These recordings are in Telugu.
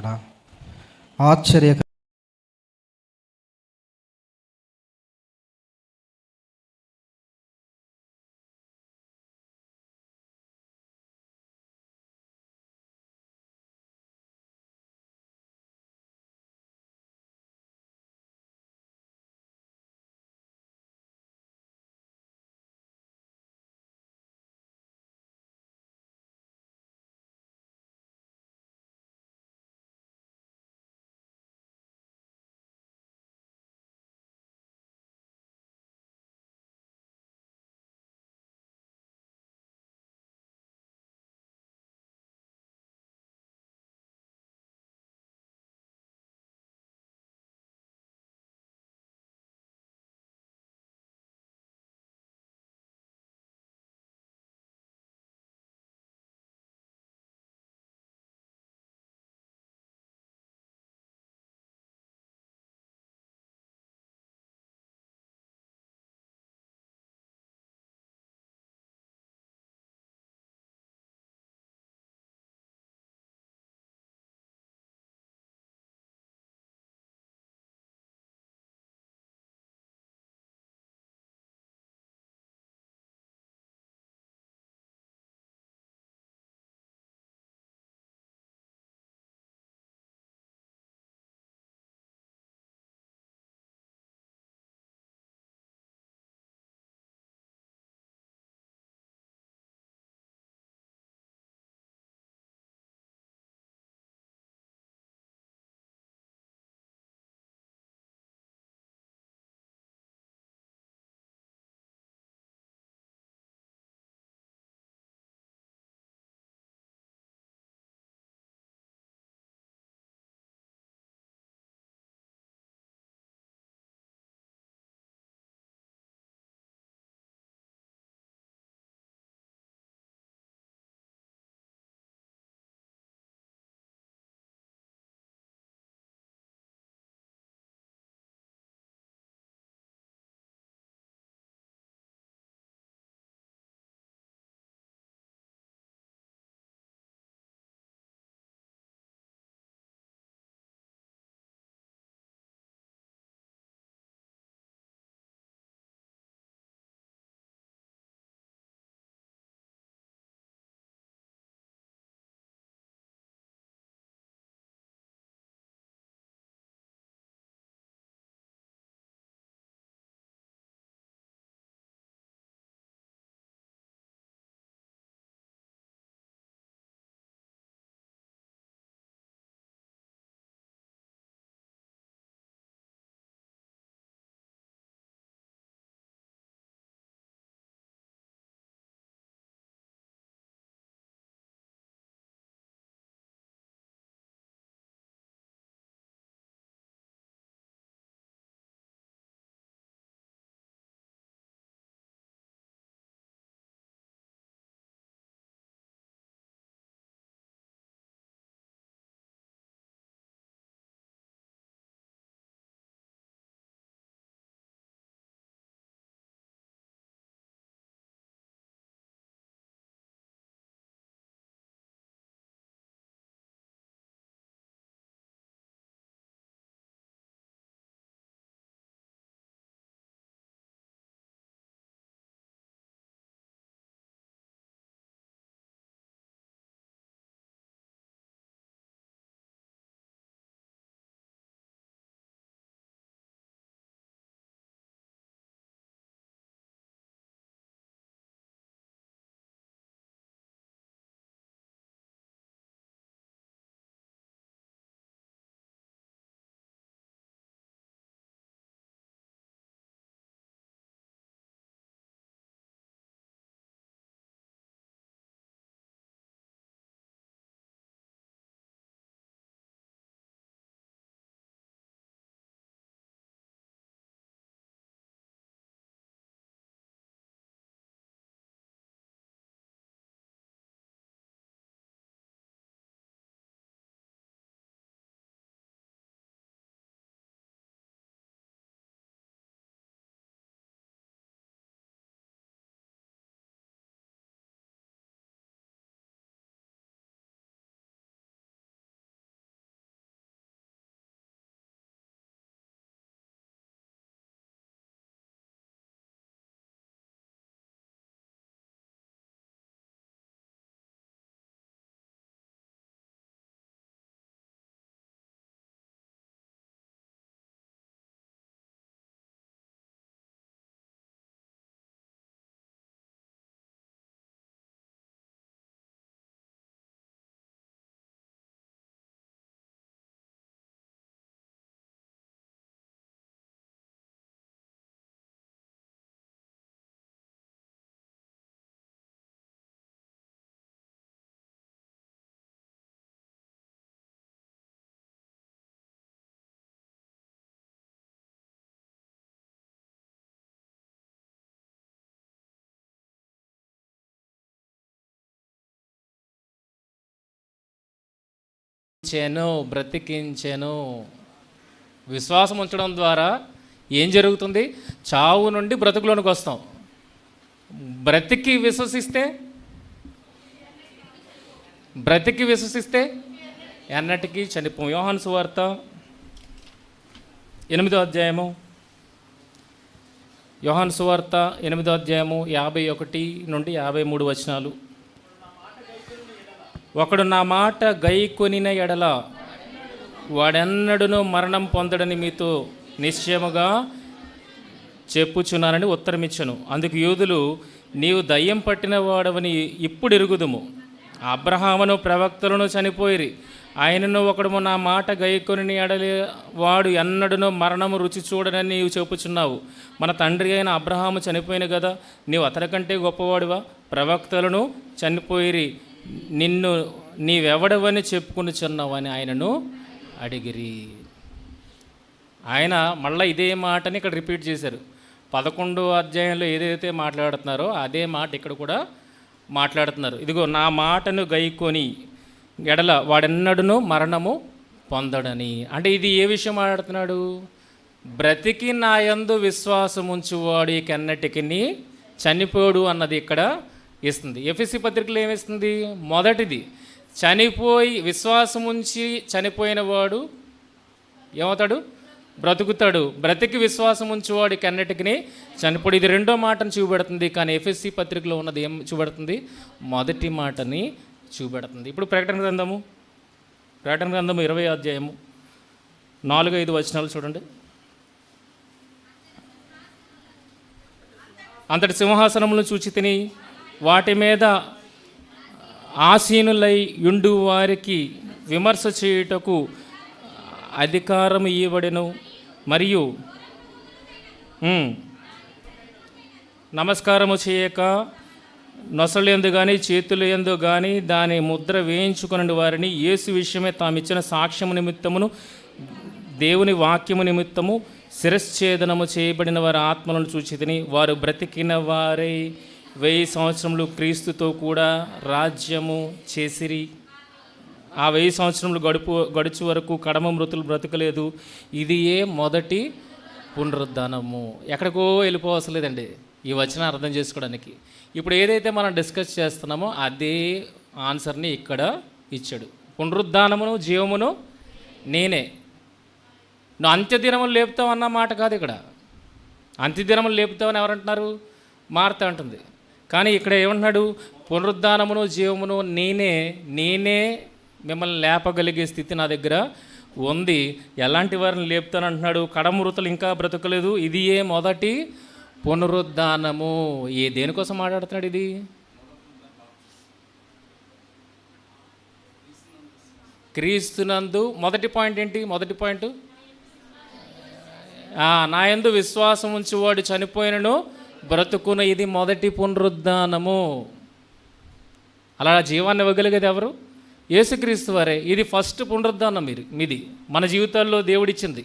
కూడా ఆశ్చర్య బ్రతికించెను. విశ్వాసం ఉంచడం ద్వారా ఏం జరుగుతుంది? చావు నుండి బ్రతుకులోనికి వస్తాం. బ్రతికి విశ్వసిస్తే ఎన్నటికీ చనిపోం. యోహాను సువార్త 8వ అధ్యాయము, యోహాను సువార్త 8వ అధ్యాయము 51 నుండి 53 వచనాలు. ఒకడు నా మాట గైకొనిన ఎడల వాడెన్నడును మరణం పొందడని మీతో నిశ్చయముగా చెప్పుచున్నానని ఉత్తరమిచ్చను. అందుకు యూదులు, నీవు దయ్యం పట్టిన వాడవని ఇప్పుడు ఎరుగుదుము. అబ్రహామును ప్రవక్తలను చనిపోయిరి, ఆయనను ఒకడు నా మాట గైకొని ఎడలి వాడు ఎన్నడునో మరణము రుచి చూడనని నీవు చెప్పుచున్నావు. మన తండ్రి అయిన అబ్రహాము చనిపోయిన కదా, నీవు అతనికంటే గొప్పవాడివా? ప్రవక్తలను చనిపోయిరి, నిన్ను నీవెవడవని చెప్పుకునిచున్నావు అని ఆయనను అడిగిరి. ఆయన మళ్ళీ ఇదే మాటని ఇక్కడ రిపీట్ చేశారు. 11వ అధ్యాయంలో ఏదైతే మాట్లాడుతున్నారో అదే మాట ఇక్కడ కూడా మాట్లాడుతున్నారు. ఇదిగో నా మాటను గైకొని ఎడల వాడెన్నడును మరణము పొందడని. అంటే ఇది ఏ విషయం మాట్లాడుతున్నాడు? బ్రతికి నా యందు విశ్వాసం ఉంచువాడు ఇకెన్నటికి చనిపోడు అన్నది ఇక్కడ ఇస్తుంది. ఎఫెసీ పత్రికలో ఏమిస్తుంది? మొదటిది, చనిపోయి విశ్వాసం ఉంచి చనిపోయిన వాడు ఏమవుతాడు? బ్రతుకుతాడు. బ్రతికి విశ్వాసం ఉంచేవాడికి అన్నిటికీ చనిపోడు. ఇది రెండో మాటను చూపెడుతుంది. కానీ ఎఫెసీ పత్రికలో ఉన్నది ఏం చూపెడుతుంది? మొదటి మాటని చూపెడుతుంది. ఇప్పుడు ప్రకటన గ్రంథము 20వ అధ్యాయము 4-5 వచనాలు చూడండి. అంతటి సింహాసనములను చూచి తిని వాటి మీద ఆసీనులై యుండు వారికి విమర్శ చేయుటకు అధికారం ఇవ్వబడెను. మరియు నమస్కారము చేయక నొసలు ఎందు కానీ చేతులు ఎందు కానీ దాని ముద్ర వేయించుకుని వారిని యేసు విషయమే తామిచ్చిన సాక్ష్యము నిమిత్తమును దేవుని వాక్యము నిమిత్తము శిరశ్ఛేదనము చేయబడిన వారి ఆత్మలను చూచి తిని వారు బ్రతికిన వారై 1000 సంవత్సరములు క్రీస్తుతో కూడా రాజ్యము చేసిరి. ఆ 1000 సంవత్సరములు గడుచు వరకు కడమ మృతులు బ్రతకలేదు. ఇది మొదటి పునరుద్ధానము. ఎక్కడికో వెళ్ళిపోవసరం లేదండి ఈ వచనం అర్థం చేసుకోవడానికి. ఇప్పుడు ఏదైతే మనం డిస్కస్ చేస్తున్నామో అదే ఆన్సర్ని ఇక్కడ ఇచ్చాడు. పునరుద్ధానమును జీవమును నేనే. నువ్వు అంత్యదినములు లేపుతావు అన్న మాట కాదు ఇక్కడ. అంత్యదినములు లేపుతావని ఎవరంటున్నారు? మార్త అంటుంది. కానీ ఇక్కడ ఏమంటున్నాడు? పునరుద్ధానమును జీవమును నేనే మిమ్మల్ని లేపగలిగే స్థితి నా దగ్గర ఉంది. ఎలాంటి వారిని లేపుతానంటున్నాడు? కడమృతులు ఇంకా బ్రతకలేదు. ఇది మొదటి పునరుద్ధానము. దేనికోసం మాట్లాడుతున్నాడు? ఇది క్రీస్తునందు. మొదటి పాయింట్ ఏంటి? మొదటి పాయింట్, నా యందు విశ్వాసం ఉంచువాడు చనిపోయినను బ్రతుకున. ఇది మొదటి పునరుద్ధానము. అలా జీవాన్ని ఇవ్వగలిగేది ఎవరు? యేసుక్రీస్తు వారే. ఇది ఫస్ట్ పునరుద్ధానం. మీది మన జీవితాల్లో దేవుడిచ్చింది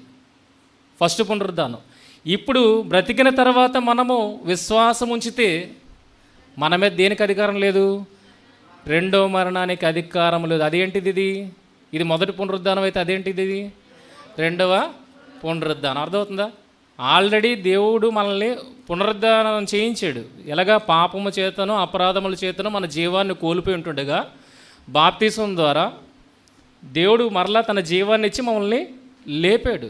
ఫస్ట్ పునరుద్ధానం. ఇప్పుడు బ్రతికిన తర్వాత మనము విశ్వాసం ఉంచితే మన మీద దేనికి అధికారం లేదు? రెండో మరణానికి అధికారం లేదు. అదేంటిది? ఇది మొదటి పునరుద్ధానం అయితే అదేంటిది? ఇది రెండవ పునరుద్ధానం. అర్థమవుతుందా? ఆల్రెడీ దేవుడు మనల్ని పునరుద్ధానం చేయించాడు. ఎలాగా? పాపము చేతను అపరాధముల చేతను మన జీవాన్ని కోల్పోయి ఉంటుండగా బాప్తిసం ద్వారా దేవుడు మరలా తన జీవాన్ని ఇచ్చి మమ్మల్ని లేపాడు.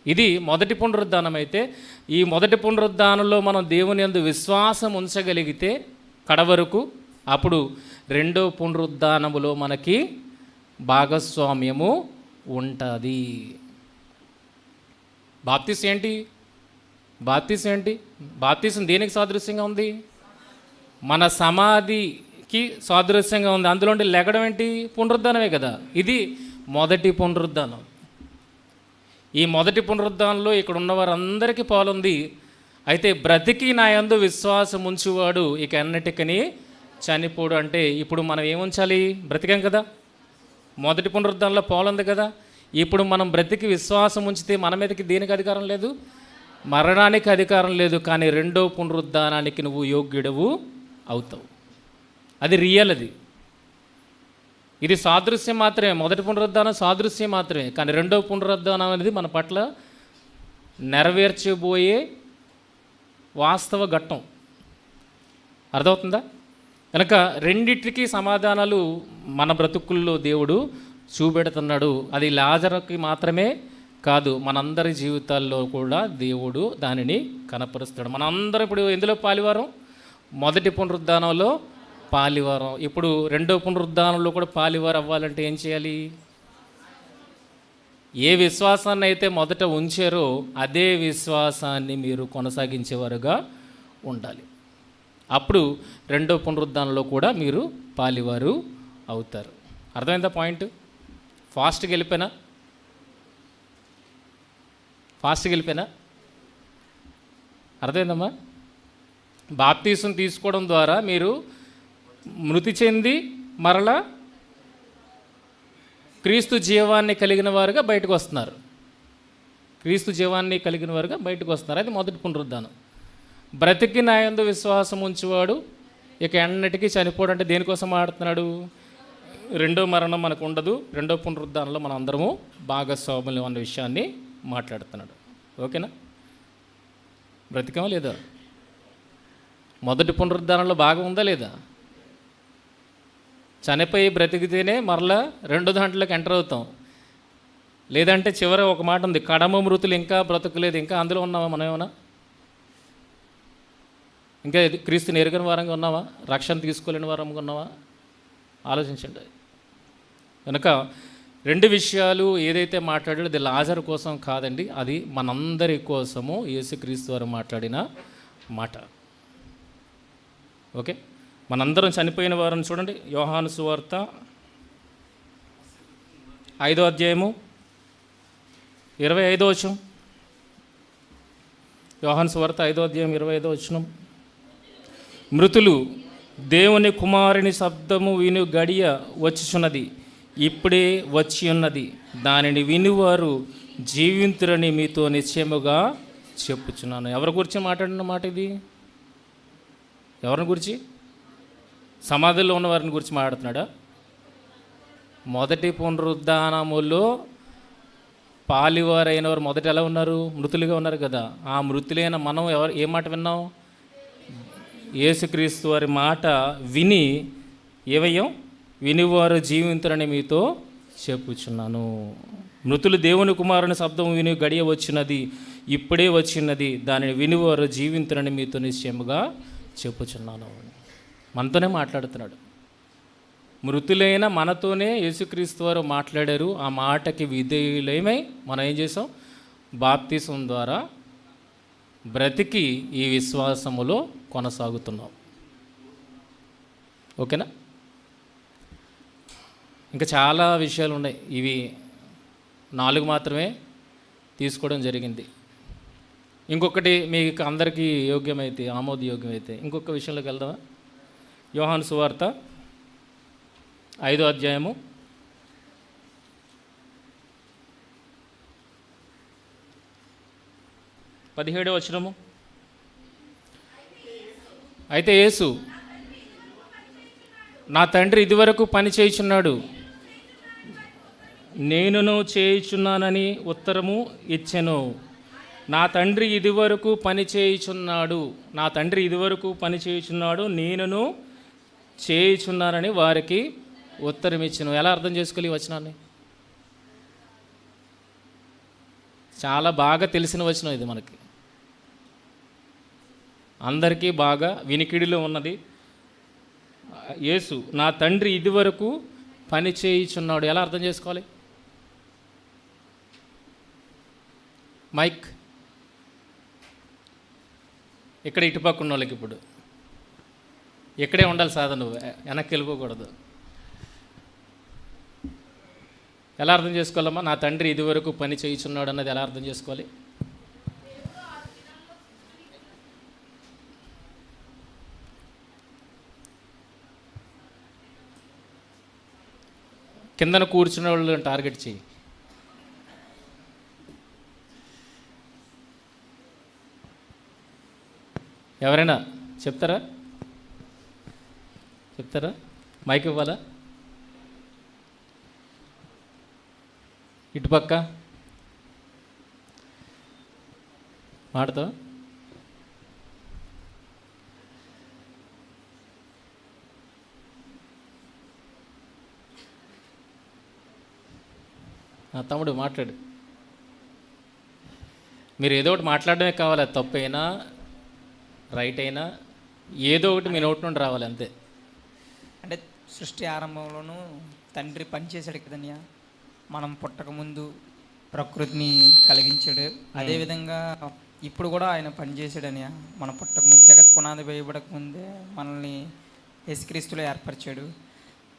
ఇది మొదటి పునరుద్ధానం. అయితే ఈ మొదటి పునరుద్ధానంలో మనం దేవుని యందు విశ్వాసం ఉంచగలిగితే కడవరకు, అప్పుడు రెండో పునరుద్ధానములో మనకి భాగస్వామ్యము ఉంటుంది. బాప్తిసం ఏంటి? బాప్తిసం దేనికి సాదృశ్యంగా ఉంది? మన సమాధికి సాదృశ్యంగా ఉంది. అందులో లెగడం ఏంటి? పునరుద్ధానమే కదా. ఇది మొదటి పునరుద్ధానం. ఈ మొదటి పునరుద్ధానంలో ఇక్కడ ఉన్న వారందరికీ పాలుంది. అయితే బ్రతికి నా యందు విశ్వాసం ఉంచువాడు ఇక ఎన్నటికని చనిపోడు. అంటే ఇప్పుడు మనం ఏముంచాలి? బ్రతికాం కదా, మొదటి పునరుద్ధానంలో పాలుంది కదా. ఇప్పుడు మనం బ్రతికి విశ్వాసం ఉంచితే మన మీదకి దేనికి అధికారం లేదు? మరణానికి అధికారం లేదు. కానీ రెండో పునరుద్ధానానికి నువ్వు యోగ్యుడవు అవుతావు. అది రియల్. ఇది సాదృశ్యం మాత్రమే, మొదటి పునరుద్ధానం సాదృశ్యం మాత్రమే. కానీ రెండవ పునరుద్ధానం అనేది మన పట్ల నెరవేర్చబోయే వాస్తవ ఘట్టం. అర్థమవుతుందా? కనుక రెండిటికి సమాధానాలు మన బ్రతుకుల్లో దేవుడు చూపెడుతున్నాడు. అది లాజరుకి మాత్రమే కాదు, మనందరి జీవితాల్లో కూడా దేవుడు దానిని కనపరుస్తాడు. మనందరం ఇప్పుడు ఎందులో పాలివారం? మొదటి పునరుద్ధానంలో పాలివారం. ఇప్పుడు రెండో పునరుద్ధానంలో కూడా పాలివారం అవ్వాలంటే ఏం చేయాలి? ఏ విశ్వాసాన్ని అయితే మొదట ఉంచారో అదే విశ్వాసాన్ని మీరు కొనసాగించేవారుగా ఉండాలి. అప్పుడు రెండో పునరుద్ధానంలో కూడా మీరు పాలివారు అవుతారు. అర్థమైందా పాయింట్? ఫాస్ట్గా వెళ్ళిపోయినా అర్థమైందమ్మా? బాప్తీసం తీసుకోవడం ద్వారా మీరు మృతి చెంది మరలా క్రీస్తు జీవాన్ని కలిగిన వారుగా బయటకు వస్తున్నారు. అది మొదటి పునరుద్ధానం. బ్రతికి నా యందు విశ్వాసం ఉంచేవాడు ఇక ఎన్నటికీ చనిపోడు అంటే దేనికోసం ఆడుతున్నాడు? రెండో మరణం మనకు ఉండదు, రెండో పునరుద్ధానంలో మనం అందరము భాగస్వాములు అన్న విషయాన్ని మాట్లాడుతున్నాడు. ఓకేనా? బ్రతికమా లేదా? మొదటి పునరుద్ధానంలో భాగం ఉందా లేదా? చనిపోయి బ్రతికితేనే మరలా రెండో దాంట్లోకి ఎంటర్ అవుతాం. లేదంటే చివర ఒక మాట ఉంది, కడమ మృతులు ఇంకా బ్రతకలేదు. ఇంకా అందులో ఉన్నావా? మనం ఏమన్నా ఇంకా క్రీస్తుని ఎరుగని వారంగా ఉన్నావా? రక్షణ తీసుకోలేని వారంగా ఉన్నావా? ఆలోచించండి. కనుక రెండు విషయాలు ఏదైతే మాట్లాడాడో అది లాజరు కోసం కాదండి, అది మనందరి కోసము యేసుక్రీస్తు వారు మాట్లాడిన మాట. ఓకే, మనందరం చనిపోయిన వారిని చూడండి. యోహాను సువార్త 5వ అధ్యాయము 25వ వచనం. యోహాను సువార్త 5వ అధ్యాయం 25వ వచనం. మృతులు దేవుని కుమారుని శబ్దము విను గడియ వచ్చుచున్నది, ఇప్పుడే వచ్చి ఉన్నది, దానిని వినువారు జీవింతురని మీతో నిశ్చయముగా చెప్పుచున్నాను. ఎవరి గురించి మాట్లాడిన మాట ఇది? ఎవరిని గురించి? సమాధిలో ఉన్న వారిని గురించి మాట్లాడుతున్నాడా? మొదటి పునరుద్ధానములో పాలివారైన వారు మొదట ఎలా ఉన్నారు? మృతులుగా ఉన్నారు కదా. ఆ మృతులైన మనం ఏ మాట విన్నాం? యేసుక్రీస్తు వారి మాట విని ఏమయ్యాం? వినివారు జీవింతురని మీతో చెప్పుచున్నాను. మృతులు దేవుని కుమారుని శబ్దం విని గడియ వచ్చినది, ఇప్పుడే వచ్చినది, దానిని వినివారు జీవింతురని మీతో నిశ్చయముగా చెప్పుచున్నాను. మనతోనే మాట్లాడుతున్నాడు. మృతులైన మనతోనే యేసుక్రీస్తు వారు మాట్లాడారు. ఆ మాటకి విధేయులమై మనం ఏం చేసాం? బాప్తిసం ద్వారా బ్రతికి ఈ విశ్వాసములో కొనసాగుతున్నాం. ఓకేనా? ఇంకా చాలా విషయాలు ఉన్నాయి. ఇవి 4 మాత్రమే తీసుకోవడం జరిగింది. ఇంకొకటి మీకు అందరికీ యోగ్యమైతే, ఆమోదయోగ్యమైతే ఇంకొక విషయంలోకి వెళ్దామా? యోహాను సువార్త 5వ అధ్యాయము 17వ వచనము. అయితే యేసు, నా తండ్రి ఇదివరకు పని చేయుచున్నాడు, నేనును చేయుచున్నానని ఉత్తరము ఇచ్చెను. నా తండ్రి ఇదివరకు పని చేయుచున్నాడు, నేనును చేయుచున్నానని వారికి ఉత్తరం ఇచ్చెను. ఎలా అర్థం చేసుకోవాలి ఈ వచనాన్ని? చాలా బాగా తెలిసిన వచనం ఇది, మనకి అందరికీ బాగా వినికిడిలో ఉన్నది. యేసు, నా తండ్రి ఇదివరకు పని చేయుచున్నాడు. ఎలా అర్థం చేసుకోవాలి? మైక్ ఇక్కడ ఇటుపక్క ఉన్న వాళ్ళకి ఇప్పుడు ఇక్కడే ఉండాలి సాధన, నువ్వు వెనక్కి వెళ్ళిపోకూడదు. ఎలా అర్థం చేసుకోవాలమ్మా? నా తండ్రి ఇదివరకు పని చేయుచున్నాడు అన్నది ఎలా అర్థం చేసుకోవాలి? కిందన కూర్చున్న వాళ్ళు టార్గెట్ చేయి. ఎవరైనా చెప్తారా? మైక్ ఇవ్వాలా? ఇటుపక్క మాటతో తమ్ముడు మాట్లాడు. మీరు ఏదో ఒకటి మాట్లాడడమే కావాలి, అది తప్పు అయినా రైట్ అయినా ఏదో ఒకటి మీ నోటి నుండి రావాలి అంతే. అంటే సృష్టి ఆరంభంలోనూ తండ్రి పనిచేశాడు కదన్యా, మనం పుట్టకముందు ప్రకృతిని కలిగించాడు. అదేవిధంగా ఇప్పుడు కూడా ఆయన పనిచేశాడని, మన పుట్టకముందు జగత్ పునాది వేయబడక ముందే మనల్ని యేసుక్రీస్తులో ఏర్పరిచాడు.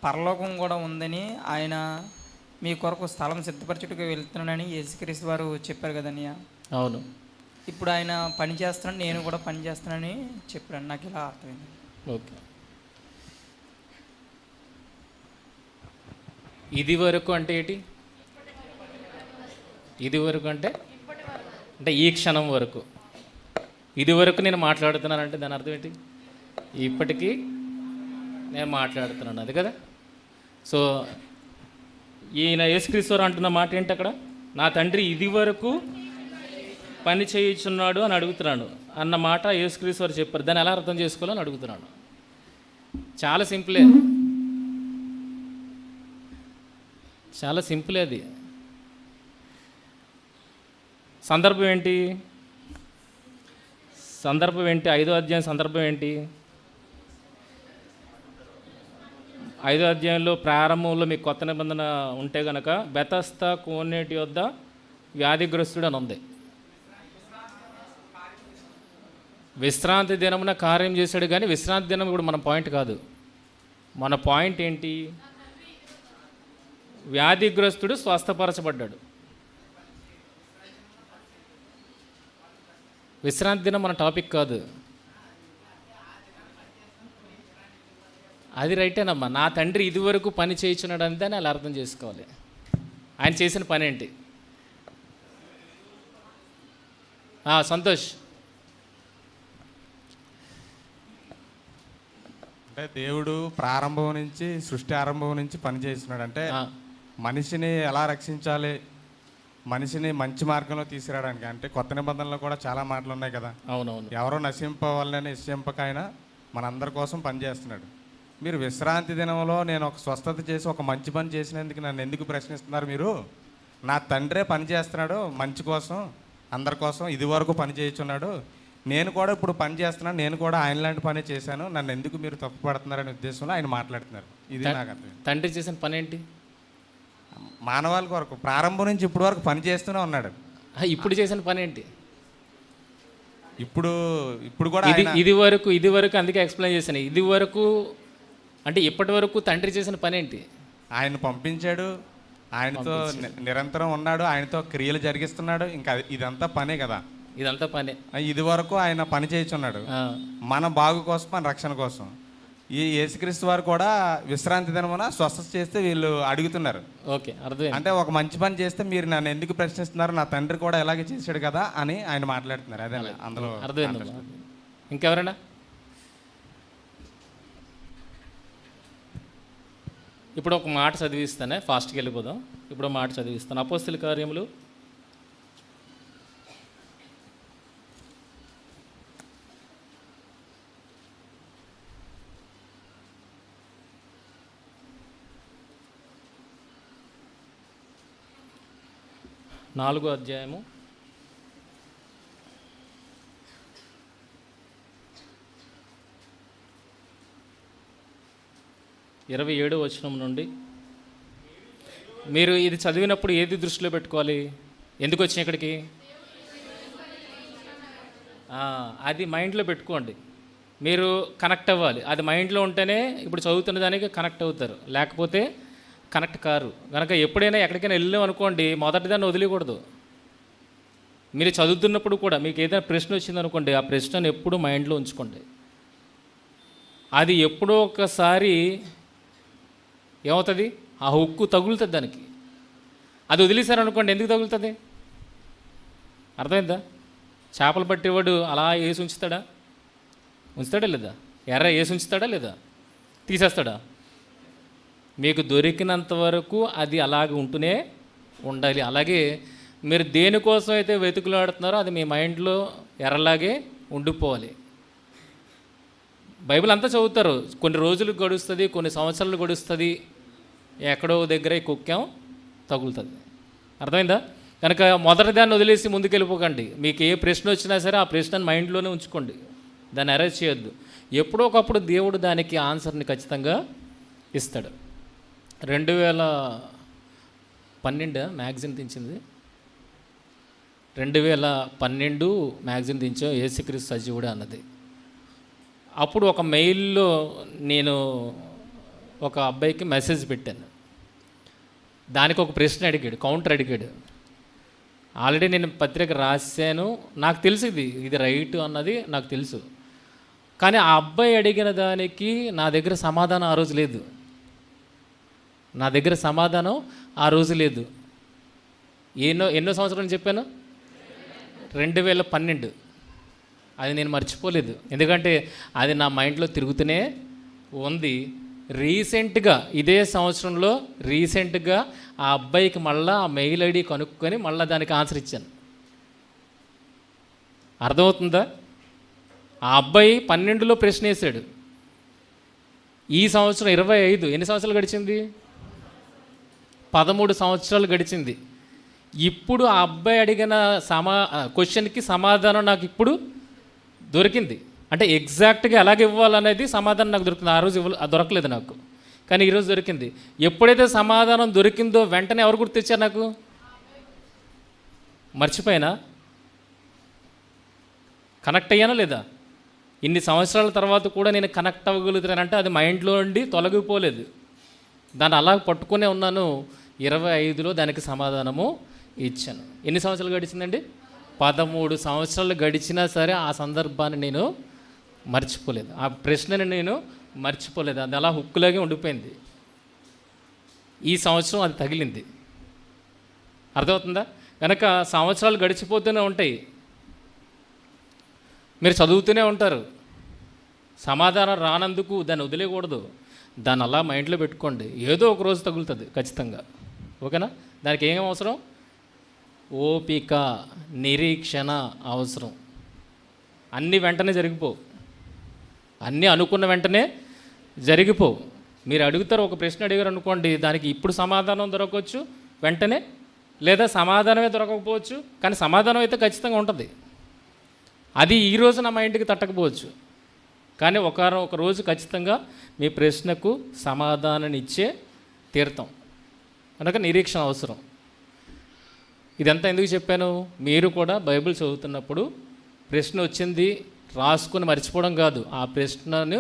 పరలోకం కూడా ఉందని ఆయన మీ కొరకు స్థలం సిద్ధపరచుటకు వెళ్తున్నానని యేసుక్రీస్తు వారు చెప్పారు కదన్యా. అవును, ఇప్పుడు ఆయన పని చేస్తున్నాను, నేను కూడా పని చేస్తున్నానని చెప్పాను. నాకు ఇలా అర్థమైంది. ఓకే, ఇది వరకు అంటే ఏంటి? ఇది వరకు అంటే అంటే ఈ క్షణం వరకు. ఇది వరకు నేను మాట్లాడుతున్నానంటే దాని అర్థం ఏంటి? ఇప్పటికీ నేను మాట్లాడుతున్నాను, అది కదా. సో ఈయన యేసుక్రీస్తు అంటున్న మాట ఏంటి అక్కడ? నా తండ్రి ఇది వరకు పని చేయించున్నాడు అని అడుగుతున్నాడు అన్న మాట యేసుక్రీస్తు వారు చెప్పారు. దాన్ని ఎలా అర్థం చేసుకోవాలని అడుగుతున్నాను. చాలా సింపులే, చాలా సింపులే. అది సందర్భం ఏంటి? సందర్భం ఏంటి? 5వ అధ్యాయం సందర్భం ఏంటి? 5వ అధ్యాయంలో ప్రారంభంలో మీకు కొత్త నిబంధన ఉంటే కనుక బెతస్తా కోనేటి వద్ద వ్యాధిగ్రస్తుడు అని ఉంది. విశ్రాంతి దినమున కార్యం చేశాడు, కానీ విశ్రాంతి దినం కూడా మన పాయింట్ కాదు. మన పాయింట్ ఏంటి? వ్యాధిగ్రస్తుడు స్వస్థపరచబడ్డాడు. విశ్రాంతి దినం మన టాపిక్ కాదు. అది రైటేనమ్మా. నా తండ్రి ఇదివరకు పని చేయించున్నాడు అంతే అని అలా అర్థం చేసుకోవాలి. ఆయన చేసిన పని ఏంటి? సంతోష్. అంటే దేవుడు ప్రారంభం నుంచి, సృష్టి ఆరంభం నుంచి పని చేస్తున్నాడు. అంటే మనిషిని ఎలా రక్షించాలి, మనిషిని మంచి మార్గంలో తీసుకురావడానికి. అంటే కొత్త నిబంధనలో కూడా చాలా మాటలు ఉన్నాయి కదా. అవునవును. ఎవరో నశింపవాలని నిశ్చింపక ఆయన మనందరి కోసం పనిచేస్తున్నాడు. మీరు విశ్రాంతి దినంలో నేను ఒక స్వస్థత చేసి ఒక మంచి పని చేసినందుకు నన్ను ఎందుకు ప్రశ్నిస్తున్నారు మీరు? నా తండ్రే పని చేస్తున్నాడు మంచి కోసం, అందరి కోసం ఇది వరకు పని చేయించున్నాడు. నేను కూడా ఇప్పుడు పని చేస్తున్నాను, నేను కూడా ఆయన లాంటి పని చేశాను, నన్ను ఎందుకు మీరు తప్పు పడుతున్నారనే ఉద్దేశంలో ఆయన మాట్లాడుతున్నారు. ఇది నాకు అర్థం. తండ్రి చేసిన పని ఏంటి? మానవాళి కొరకు ప్రారంభం నుంచి ఇప్పుడు వరకు పని చేస్తూనే ఉన్నాడు. ఇప్పుడు చేసిన పని ఏంటి? ఇప్పుడు కూడా ఇది వరకు అందుకే ఎక్స్ప్లెయిన్ చేశాను. ఇది వరకు అంటే ఇప్పటి వరకు తండ్రి చేసిన పని ఏంటి? ఆయన పంపించాడు, ఆయనతో నిరంతరం ఉన్నాడు, ఆయనతో క్రియలు జరిగిస్తున్నాడు. ఇంకా ఇదంతా పనే కదా. ఇదంతా పనే. ఇది వరకు ఆయన పని చేయించున్నాడు మన బాగు కోసం, మన రక్షణ కోసం. ఈ యేసుక్రీస్తు వారు కూడా విశ్రాంతి దినమున స్వస్థత చేస్తే వీళ్ళు అడుగుతున్నారు. ఓకే, అర్థం. అంటే ఒక మంచి పని చేస్తే మీరు నన్ను ఎందుకు ప్రశ్నిస్తున్నారు, నా తండ్రి కూడా ఎలాగే చేశాడు కదా అని ఆయన మాట్లాడుతున్నారు. అదే అందులో అర్థమైంది. ఇంకెవరైనా? ఇప్పుడు ఒక మాట చదివిస్తానే, ఫాస్ట్కి వెళ్ళిపోదాం. ఇప్పుడు మాట చదివిస్తాను. అపోస్తల కార్యములు 4వ అధ్యాయము 27వ వచనం నుండి. మీరు ఇది చదివినప్పుడు ఏది దృష్టిలో పెట్టుకోవాలి? ఎందుకు వచ్చిన ఇక్కడికి? అది మైండ్లో పెట్టుకోండి. మీరు కనెక్ట్ అవ్వాలి. అది మైండ్లో ఉంటేనే ఇప్పుడు చదువుతున్న దానికి కనెక్ట్ అవుతారు, లేకపోతే కనెక్ట్ కారు. కనుక ఎప్పుడైనా ఎక్కడికైనా వెళ్ళాం అనుకోండి, మొదటి దాన్ని వదిలేయకూడదు. మీరు చదువుతున్నప్పుడు కూడా మీకు ఏదైనా ప్రశ్న వచ్చిందనుకోండి, ఆ ప్రశ్నను ఎప్పుడు మైండ్లో ఉంచుకోండి. అది ఎప్పుడో ఒకసారి ఏమవుతుంది? ఆ హుక్కు తగులుతుంది దానికి. అది వదిలేశారనుకోండి, ఎందుకు తగులుతుంది? అర్థమైందా? చేపలు పట్టేవాడు అలా వేసి ఉంచుతాడా? ఉంచుతాడా లేదా? ఎర్ర వేసి ఉంచుతాడా లేదా? తీసేస్తాడా? మీకు దొరికినంత వరకు అది అలాగే ఉంటూనే ఉండాలి. అలాగే మీరు దేనికోసం అయితే వెతుకులాడుతున్నారో అది మీ మైండ్లో ఎర్రలాగే ఉండిపోవాలి. బైబిల్ అంతా చదువుతారు, కొన్ని రోజులు గడుస్తుంది, కొన్ని సంవత్సరాలు గడుస్తుంది, ఎక్కడో దగ్గర ఈ కుక్కెం తగులుతుంది. అర్థమైందా? కనుక మొదటి దాన్ని వదిలేసి ముందుకెళ్ళిపోకండి. మీకు ఏ ప్రశ్న వచ్చినా సరే ఆ ప్రశ్నను మైండ్లోనే ఉంచుకోండి, దాన్ని అరెస్ట్ చేయొద్దు. ఎప్పుడో ఒకప్పుడు దేవుడు దానికి ఆన్సర్ని ఖచ్చితంగా ఇస్తాడు. 2012 మ్యాగజిన్ దించింది, 2012 మ్యాగజిన్ దించాం, యేసుక్రీస్తు సజీవుడు అన్నది. అప్పుడు ఒక మెయిల్లో నేను ఒక అబ్బాయికి మెసేజ్ పెట్టాను, దానికి ఒక ప్రశ్న అడిగాడు, కౌంటర్ అడిగాడు. ఆల్రెడీ నేను పత్రిక రాశాను, నాకు తెలుసు ఇది రైట్ అన్నది నాకు తెలుసు. కానీ ఆ అబ్బాయి అడిగిన దానికి నా దగ్గర సమాధానం ఆ రోజు లేదు. నా దగ్గర సమాధానం ఆ రోజు లేదు. ఎన్నో సంవత్సరాలు చెప్పాను, 2012. అది నేను మర్చిపోలేదు, ఎందుకంటే అది నా మైండ్లో తిరుగుతూనే ఉంది. రీసెంట్గా ఇదే సంవత్సరంలో రీసెంట్గా ఆ అబ్బాయికి మళ్ళీ ఆ మెయిల్ ఐడి కనుక్కొని మళ్ళీ దానికి ఆన్సర్ ఇచ్చాను. అర్థమవుతుందా? ఆ అబ్బాయి 12లో ప్రశ్న వేశాడు, ఈ సంవత్సరం 25, ఎన్ని సంవత్సరాలు గడిచింది? 13 సంవత్సరాలు గడిచింది. ఇప్పుడు ఆ అబ్బాయి అడిగిన క్వశ్చన్కి సమాధానం నాకు ఇప్పుడు దొరికింది. అంటే ఎగ్జాక్ట్గా ఎలాగ ఇవ్వాలనేది సమాధానం నాకు దొరికింది. ఆ రోజు దొరకలేదు నాకు, కానీ ఈరోజు దొరికింది. ఎప్పుడైతే సమాధానం దొరికిందో వెంటనే ఎవరు గుర్తిచ్చారు నాకు? మర్చిపోయినా? కనెక్ట్ అయ్యానా లేదా? ఇన్ని సంవత్సరాల తర్వాత కూడా నేను కనెక్ట్ అవ్వగలుగుతానంటే అది మైండ్లో ఉండి తొలగిపోలేదు, దాన్ని అలా పట్టుకునే ఉన్నాను. 25లో దానికి సమాధానము ఇచ్చాను. ఎన్ని సంవత్సరాలు గడిచిందండి? 13 సంవత్సరాలు గడిచినా సరే ఆ సందర్భాన్ని నేను మర్చిపోలేదు, ఆ ప్రశ్నని నేను మర్చిపోలేదు. అది అలా హుక్కులాగే ఉండిపోయింది. ఈ సంవత్సరం అది తగిలింది. అర్థమవుతుందా? కనుక సంవత్సరాలు గడిచిపోతూనే ఉంటాయి, మీరు చదువుతూనే ఉంటారు. సమాధానం రానందుకు దాన్ని వదిలేయకూడదు, దాన్ని అలా మైండ్లో పెట్టుకోండి. ఏదో ఒక రోజు తగులుతుంది ఖచ్చితంగా, ఓకేనా? దానికి ఏం అవసరం? ఓపిక, నిరీక్షణ అవసరం. అన్నీ వెంటనే జరిగిపోవు, అన్నీ అనుకున్న వెంటనే జరిగిపోవు. మీరు అడుగుతారు, ఒక ప్రశ్న అడిగారు అనుకోండి, దానికి ఇప్పుడు సమాధానం దొరకవచ్చు వెంటనే, లేదా సమాధానమే దొరకకపోవచ్చు, కానీ సమాధానం అయితే ఖచ్చితంగా ఉంటుంది. అది ఈరోజు నా మైండ్కి తట్టకపోవచ్చు, కానీ ఒక రోజు ఖచ్చితంగా మీ ప్రశ్నకు సమాధానాన్ని ఇచ్చే తీరుతాం. కనుక నిరీక్షణ అవసరం. ఇదంతా ఎందుకు చెప్పాను? మీరు కూడా బైబిల్ చదువుతున్నప్పుడు ప్రశ్న వచ్చింది రాసుకొని మర్చిపోవడం కాదు, ఆ ప్రశ్నను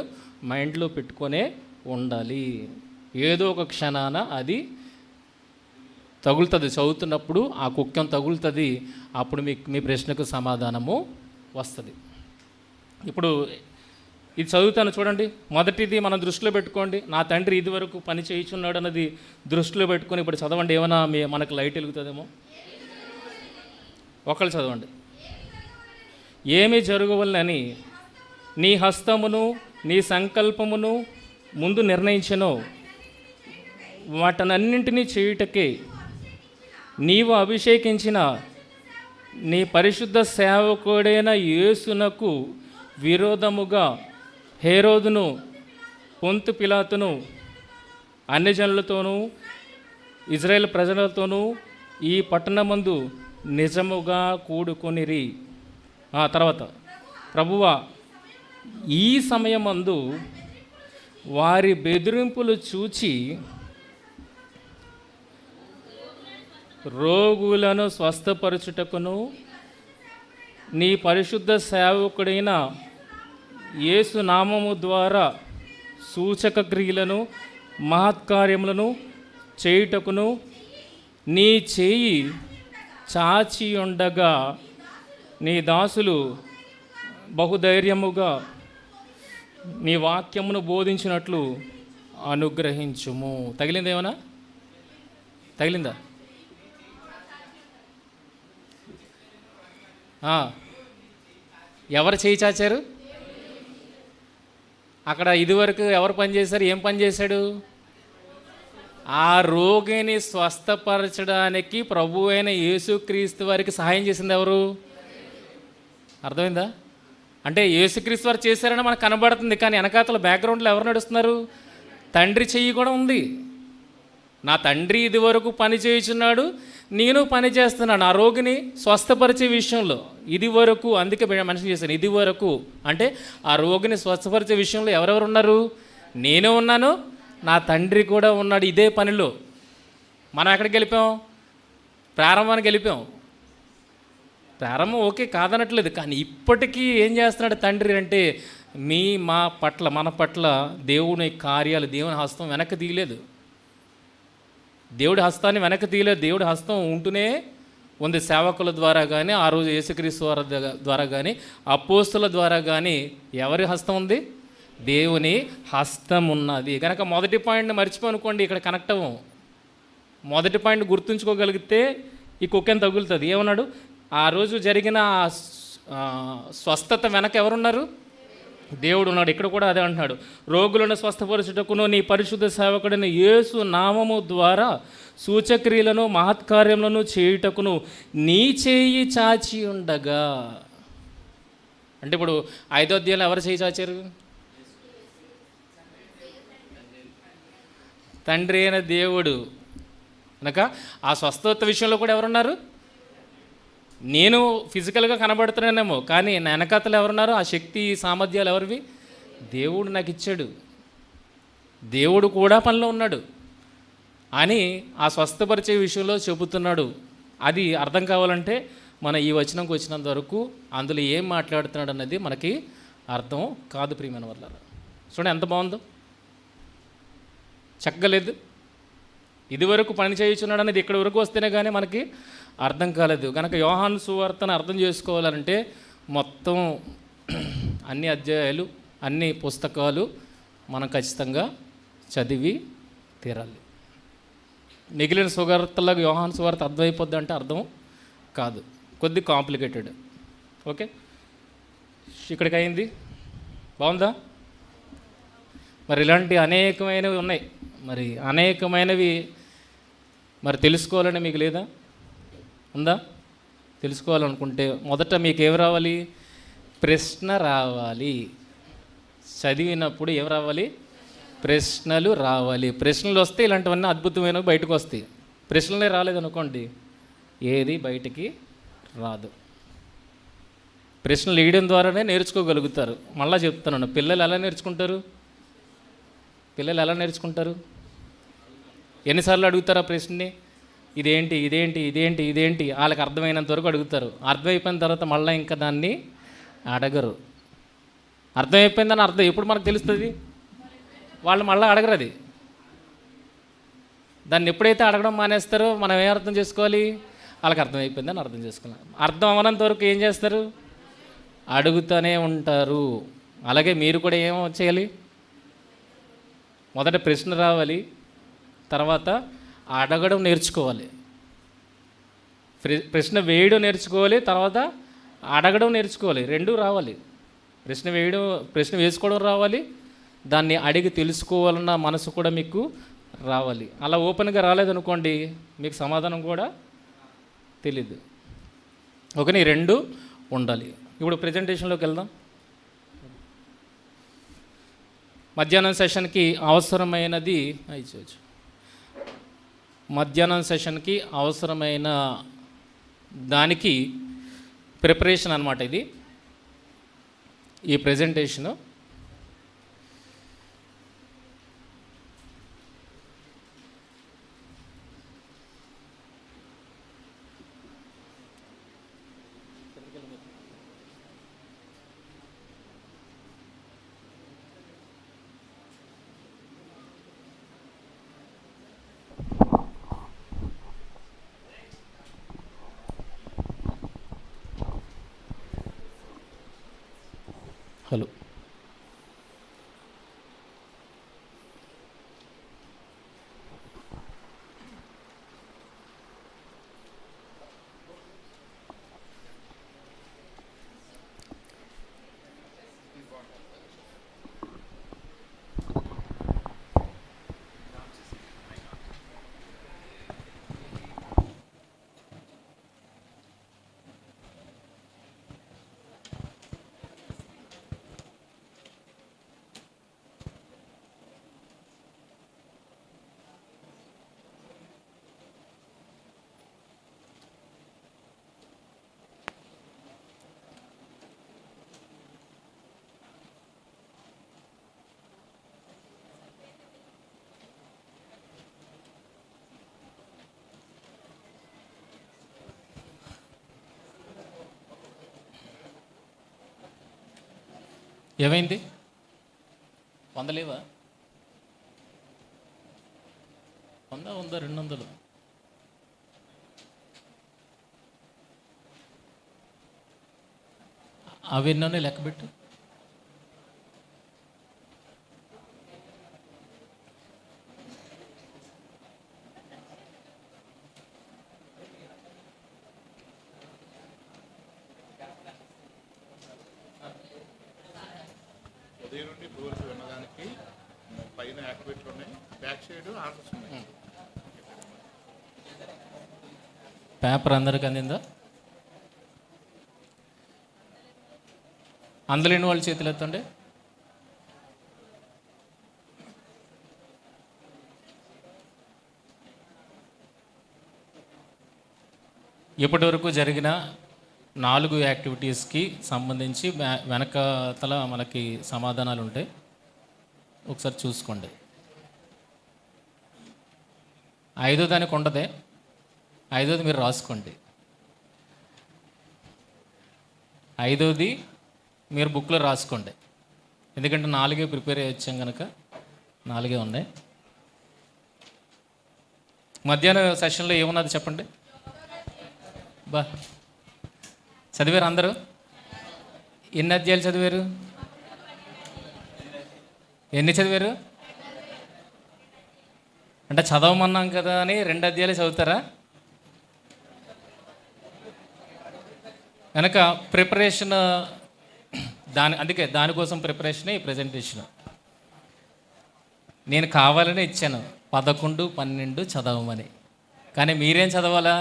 మైండ్లో పెట్టుకొనే ఉండాలి. ఏదో ఒక క్షణాన అది తగులుతుంది, చదువుతున్నప్పుడు ఆ కుక్కెం తగులుతుంది, అప్పుడు మీ ప్రశ్నకు సమాధానము వస్తుంది. ఇప్పుడు ఇది చదువుతాను చూడండి. మొదటిది మనం దృష్టిలో పెట్టుకోండి, నా తండ్రి ఇదివరకు పని చేయించున్నాడు అన్నది దృష్టిలో పెట్టుకొని ఇప్పుడు చదవండి. ఏమైనా మనకు లైట్ వెలుగుతుందేమో. ఒకళ్ళు చదవండి. ఏమి జరగవలనని నీ హస్తమును నీ సంకల్పమును ముందు నిర్ణయించెనో వాటనన్నింటినీ చేయుటకే నీవు అభిషేకించిన నీ పరిశుద్ధ సేవకుడైన యేసునకు విరోధముగా హేరోదును, పొంతు పిలాతును, అన్యజనులతోనూ ఇజ్రాయేల్ ప్రజలతోనూ ఈ పట్టణమందు నిజముగా కూడుకొనిరి. తర్వాత, ప్రభువా, ఈ సమయమందు వారి బెదిరింపులు చూచి రోగులను స్వస్థపరచుటకును నీ పరిశుద్ధ సేవకుడైన యేసు నామము ద్వారా సూచక క్రియలను మహత్కార్యములను చేయుటకును నీ చేయి చాచి ఉండగా నీ దాసులు బహుధైర్యముగా నీ వాక్యమును బోధించినట్లు అనుగ్రహించుము. తగిలింది ఏమన్నా? తగిలిందా? ఎవరు చేయి చాచారు? అక్కడ ఇదివరకు ఎవరు పనిచేశారు? ఏం పని చేశాడు? ఆ రోగిని స్వస్థపరచడానికి ప్రభు అయిన యేసుక్రీస్తు వారికి సహాయం చేసింది ఎవరు? అర్థమైందా? అంటే యేసుక్రీస్తు వారు చేశారని మనకు కనబడుతుంది, కానీ వెనకాతల బ్యాక్గ్రౌండ్లో ఎవరు నడుస్తున్నారు? తండ్రి చెయ్యి కూడా ఉంది. నా తండ్రి ఇది వరకు పని చేయుచున్నాడు, నేను పని చేస్తున్నాను ఆ రోగిని స్వస్థపరిచే విషయంలో. ఇది వరకు, అందుకే మనిషి చేశాను ఇది వరకు అంటే ఆ రోగిని స్వస్థపరిచే విషయంలో ఎవరెవరు ఉన్నారు? నేను ఉన్నాను, నా తండ్రి కూడా ఉన్నాడు ఇదే పనిలో. మనం ఎక్కడికి వెళ్ళిపోయాం? ప్రారంభానికి వెళ్ళిపోయాం. ప్రారంభం ఓకే కాదనట్లేదు, కానీ ఇప్పటికీ ఏం చేస్తున్నాడు తండ్రి అంటే మా పట్ల, మన పట్ల దేవుని కార్యాలు, దేవుని హస్తం వెనక్కి తీయలేదు. దేవుడి హస్తాన్ని వెనక్కి తీయలేదు. దేవుడి హస్తం ఉంటూనే ఉంది. సేవకుల ద్వారా కానీ, ఆ రోజు యేసుక్రీస్తు వారి ద్వారా కానీ, అపోస్తుల ద్వారా కానీ ఎవరి హస్తం ఉంది? దేవుని హస్తం ఉన్నది. కనుక మొదటి పాయింట్ని మర్చిపోనుకోండి, ఇక్కడ కనెక్ట్ అవ్వం. మొదటి పాయింట్ గుర్తుంచుకోగలిగితే ఈ కుక్కెన్ తగులుతుంది. ఏమన్నాడు? ఆ రోజు జరిగిన స్వస్థత వెనక ఎవరున్నారు? దేవుడు ఉన్నాడు. ఇక్కడ కూడా అదే అంటున్నాడు, రోగులను స్వస్థపరచుటకును నీ పరిశుద్ధ సేవకుడిని యేసు నామము ద్వారా సూచక్రియలను మహత్కార్యములను చేయుటకును నీ చేయి చాచి ఉండగా. అంటే ఇప్పుడు 5వ అధ్యాయంలో ఎవరు చేయి చాచారు? తండ్రి అయిన దేవుడు. కనుక ఆ స్వస్థత విషయంలో కూడా ఎవరున్నారు? నేను ఫిజికల్గా కనబడుతున్నానేమో, కానీ నా వెనకాతలు ఎవరున్నారు? ఆ శక్తి సామర్థ్యాలు ఎవరివి? దేవుడు నాకు ఇచ్చాడు. దేవుడు కూడా పనిలో ఉన్నాడు అని ఆ స్వస్థపరిచే విషయంలో చెబుతున్నాడు. అది అర్థం కావాలంటే మన ఈ వచనంకి వచ్చినంత వరకు అందులో ఏం మాట్లాడుతున్నాడు అన్నది మనకి అర్థం కాదు. ప్రియమైన వాళ్ళారా, చూడండి ఎంత బాగుందో, చక్కలేదు. ఇదివరకు పని చేయించున్నాడు అనేది ఇక్కడి వరకు వస్తేనే కానీ మనకి అర్థం కాలేదు. కనుక యోహాను సువార్తను అర్థం చేసుకోవాలంటే మొత్తం అన్ని అధ్యాయాలు, అన్ని పుస్తకాలు మనం ఖచ్చితంగా చదివి తీరాలి. మిగిలిన సువార్తలకు యోహాను సువార్త అర్థమైపోద్ది అంటే అర్థం కాదు, కొద్ది కాంప్లికేటెడ్. ఓకే, ఇక్కడికి అయింది. బాగుందా? మరి ఇలాంటి అనేకమైనవి ఉన్నాయి. మరి అనేకమైనవి మరి తెలుసుకోవాలని మీకు లేదా? ఉందా? తెలుసుకోవాలనుకుంటే మొదట మీకు ఏమి రావాలి? ప్రశ్న రావాలి. చదివినప్పుడు ఏం రావాలి? ప్రశ్నలు రావాలి. ప్రశ్నలు వస్తే ఇలాంటివన్నీ అద్భుతమైనవి బయటకు వస్తాయి. ప్రశ్నలే రాలేదనుకోండి, ఏది బయటికి రాదు. ప్రశ్నలు వేయడం ద్వారానే నేర్చుకోగలుగుతారు. మళ్ళీ చెప్తున్నాను, పిల్లలు ఎలా నేర్చుకుంటారు? పిల్లలు ఎలా నేర్చుకుంటారు? ఎన్నిసార్లు అడుగుతారు ఆ ప్రశ్నని? ఇదేంటి ఇదేంటి ఇదేంటి ఇదేంటి వాళ్ళకి అర్థమైనంత వరకు అడుగుతారు. అర్థమైపోయిన తర్వాత మళ్ళీ ఇంకా దాన్ని అడగరు. అర్థమైపోయిందని అర్థం ఎప్పుడు మనకు తెలుస్తుంది? వాళ్ళు మళ్ళీ అడగరు. అది దాన్ని ఎప్పుడైతే అడగడం మానేస్తారో మనం ఏం అర్థం చేసుకోవాలి? వాళ్ళకి అర్థమైపోయిందని అర్థం చేసుకోవాలి. అర్థం అవనంత వరకు ఏం చేస్తారు? అడుగుతూనే ఉంటారు. అలాగే మీరు కూడా ఏమో చేయాలి? మొదట ప్రశ్న రావాలి, తర్వాత అడగడం నేర్చుకోవాలి. ప్రశ్న వేయడం నేర్చుకోవాలి, తర్వాత అడగడం నేర్చుకోవాలి. రెండూ రావాలి. ప్రశ్న వేసుకోవడం రావాలి, దాన్ని అడిగి తెలుసుకోవాలన్న మనసు కూడా మీకు రావాలి. అలా ఓపెన్గా రాలేదనుకోండి, మీకు సమాధానం కూడా తెలీదు. ఓకే, ఈ రెండు ఉండాలి. ఇప్పుడు ప్రజెంటేషన్లోకి వెళ్దాం. మధ్యాహ్నం సెషన్కి అవసరమైనది మధ్యాహ్నం సెషన్కి అవసరమైన దానికి ప్రిపరేషన్ అన్నమాట ఇది, ఈ ప్రెజెంటేషను. హలో, ఏమైంది? 100 లేవా? 100 ఉందా? 200? అవి ఎన్నోనే లెక్కబెట్టు. ఉదయం నుండి డోర్స్ వినడానికి పైన యాక్టివేట్లు ఉన్నాయి, బ్యాక్ సైడ్ ఆన్సర్స్ ఉన్నాయి. పేపర్ అందరికి అందిందా? అందలేని వాళ్ళ చేతులు ఎత్తండి. ఇప్పటి వరకు జరిగిన 4 యాక్టివిటీస్కి సంబంధించి వెనకతల మనకి సమాధానాలు ఉంటాయి, ఒకసారి చూసుకోండి. 5వ దానికి ఉండదే, 5వది మీరు రాసుకోండి. 5వది మీరు బుక్లో రాసుకోండి, ఎందుకంటే 4 ప్రిపేర్ అయ్యి వచ్చాం కనుక 4 ఉన్నాయి. మధ్యాహ్నం సెషన్లో ఏమున్నది చెప్పండి. బా చదివారు అందరూ? ఎన్ని అధ్యాయాలు చదివారు? ఎన్ని చదివారు? అంటే చదవమన్నాం కదా అని 2 అధ్యాయాలు చదువుతారా? కనుక ప్రిపరేషన్ అందుకే దానికోసం ప్రిపరేషనే ఈ ప్రజెంటేషన్. నేను కావాలనే ఇచ్చాను 11, 12 చదవమని, కానీ మీరేం చదవాలా?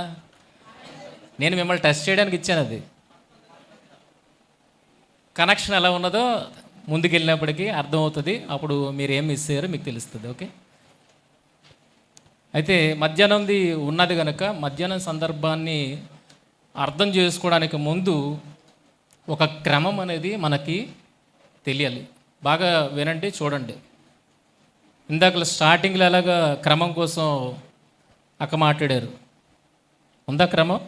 నేను మిమ్మల్ని టెస్ట్ చేయడానికి ఇచ్చాను. అది కనెక్షన్ ఎలా ఉన్నదో ముందుకెళ్ళినప్పటికీ అర్థమవుతుంది, అప్పుడు మీరు ఏం మిస్ అయ్యారో మీకు తెలుస్తుంది. ఓకే, అయితే మధ్యాహ్నంది ఉన్నది కనుక మధ్యాహ్నం సందర్భాన్ని అర్థం చేసుకోవడానికి ముందు ఒక క్రమం అనేది మనకి తెలియాలి. బాగా వినండి, చూడండి. ఇందాక స్టార్టింగ్లో ఎలాగా క్రమం కోసం అక్క మాట్లాడారు, ఉందా క్రమం?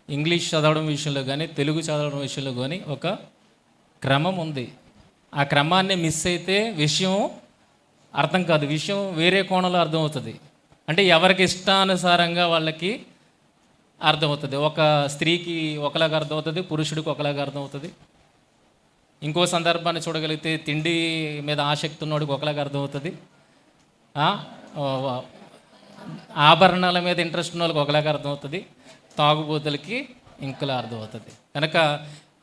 ఇంగ్లీష్ చదవడం విషయంలో కానీ తెలుగు చదవడం విషయంలో కానీ ఒక క్రమం ఉంది. ఆ క్రమాన్ని మిస్ అయితే విషయం అర్థం కాదు, విషయం వేరే కోణంలో అర్థమవుతుంది. అంటే ఎవరికి ఇష్టానుసారంగా వాళ్ళకి అర్థమవుతుంది. ఒక స్త్రీకి ఒకలాగా అర్థమవుతుంది, పురుషుడికి ఒకలాగా అర్థమవుతుంది. ఇంకో సందర్భాన్ని చూడగలిగితే తిండి మీద ఆసక్తి ఉన్నవాడికి ఒకలాగా అర్థమవుతుంది, ఆభరణాల మీద ఇంట్రెస్ట్ ఉన్న వాళ్ళకి ఒకలాగా అర్థమవుతుంది, తాగుబోతులకి ఇంకలా అర్థమవుతుంది. కనుక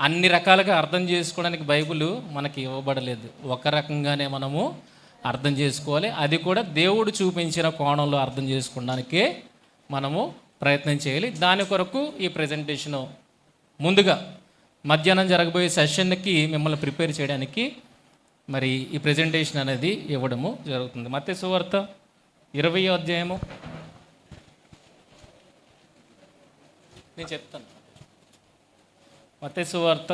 అన్ని రకాలుగా అర్థం చేసుకోవడానికి బైబిల్ మనకి ఇవ్వబడలేదు, ఒక రకంగానే మనము అర్థం చేసుకోవాలి. అది కూడా దేవుడు చూపించిన కోణంలో అర్థం చేసుకోవడానికే మనము ప్రయత్నం చేయాలి. దాని కొరకు ఈ ప్రజెంటేషను ముందుగా మధ్యాహ్నం జరగబోయే సెషన్కి మిమ్మల్ని ప్రిపేర్ చేయడానికి మరి ఈ ప్రజెంటేషన్ అనేది ఇవ్వడము జరుగుతుంది. మత్తయి సువార్త 20వ అధ్యాయము నేను చెప్తాను. మత్తయి సువార్త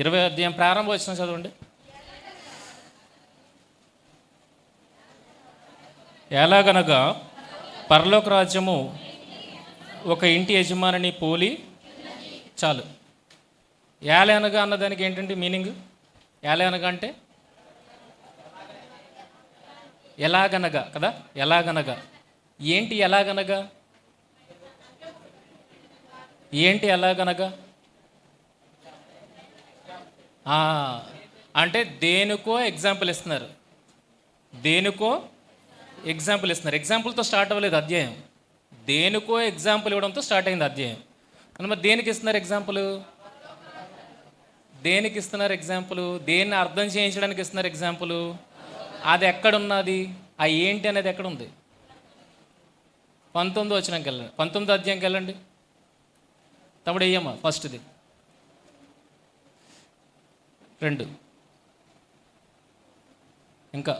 20వ అధ్యాయం ప్రారంభ వచనం చదవండి. ఎలాగనగా పరలోక రాజ్యము ఒక ఇంటి యజమానిని పోలి చాలు. ఏలే అనగా అన్నదానికి ఏంటంటే మీనింగ్? ఏలే అనగా అంటే ఎలాగనగా కదా, ఎలాగనగా ఏంటి? ఎలాగనగా ఏంటి? ఎలాగనగా అంటే దేనికో ఎగ్జాంపుల్ ఇస్తున్నారు, దేనికో ఎగ్జాంపుల్ ఇస్తున్నారు. ఎగ్జాంపుల్తో స్టార్ట్ అవ్వలేదు అధ్యాయం, దేనికో ఎగ్జాంపుల్ ఇవ్వడంతో స్టార్ట్ అయింది అధ్యాయం. మరి దేనికి ఇస్తున్నారు ఎగ్జాంపుల్? దేనికి ఇస్తున్నారు ఎగ్జాంపుల్? దేన్ని అర్థం చేయించడానికి ఇస్తున్నారు ఎగ్జాంపుల్? అది ఎక్కడున్నది? ఆ ఏంటి అనేది ఎక్కడుంది? 19వ వచనంకి వెళ్ళండి, 19వ అధ్యాయంకి వెళ్ళండి. తమ్ముడు వెయ్యమ్మా ఫస్ట్ది 2 ఇంకా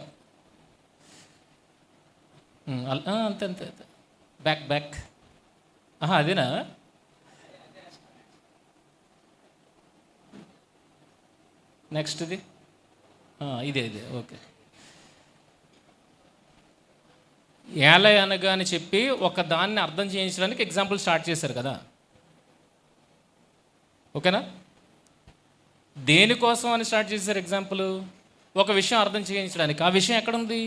అంతే అంతే బ్యాక్ బ్యాక్ అదేనా? నెక్స్ట్ది ఇదే ఓకే. ఏలే అనగా అని చెప్పి ఒక దాన్ని అర్థం చేయించడానికి ఎగ్జాంపుల్ స్టార్ట్ చేశారు కదా, ఓకేనా? దేనికోసం అని స్టార్ట్ చేశారు ఎగ్జాంపుల్? ఒక విషయం అర్థం చేయించడానికి. ఆ విషయం ఎక్కడుంది?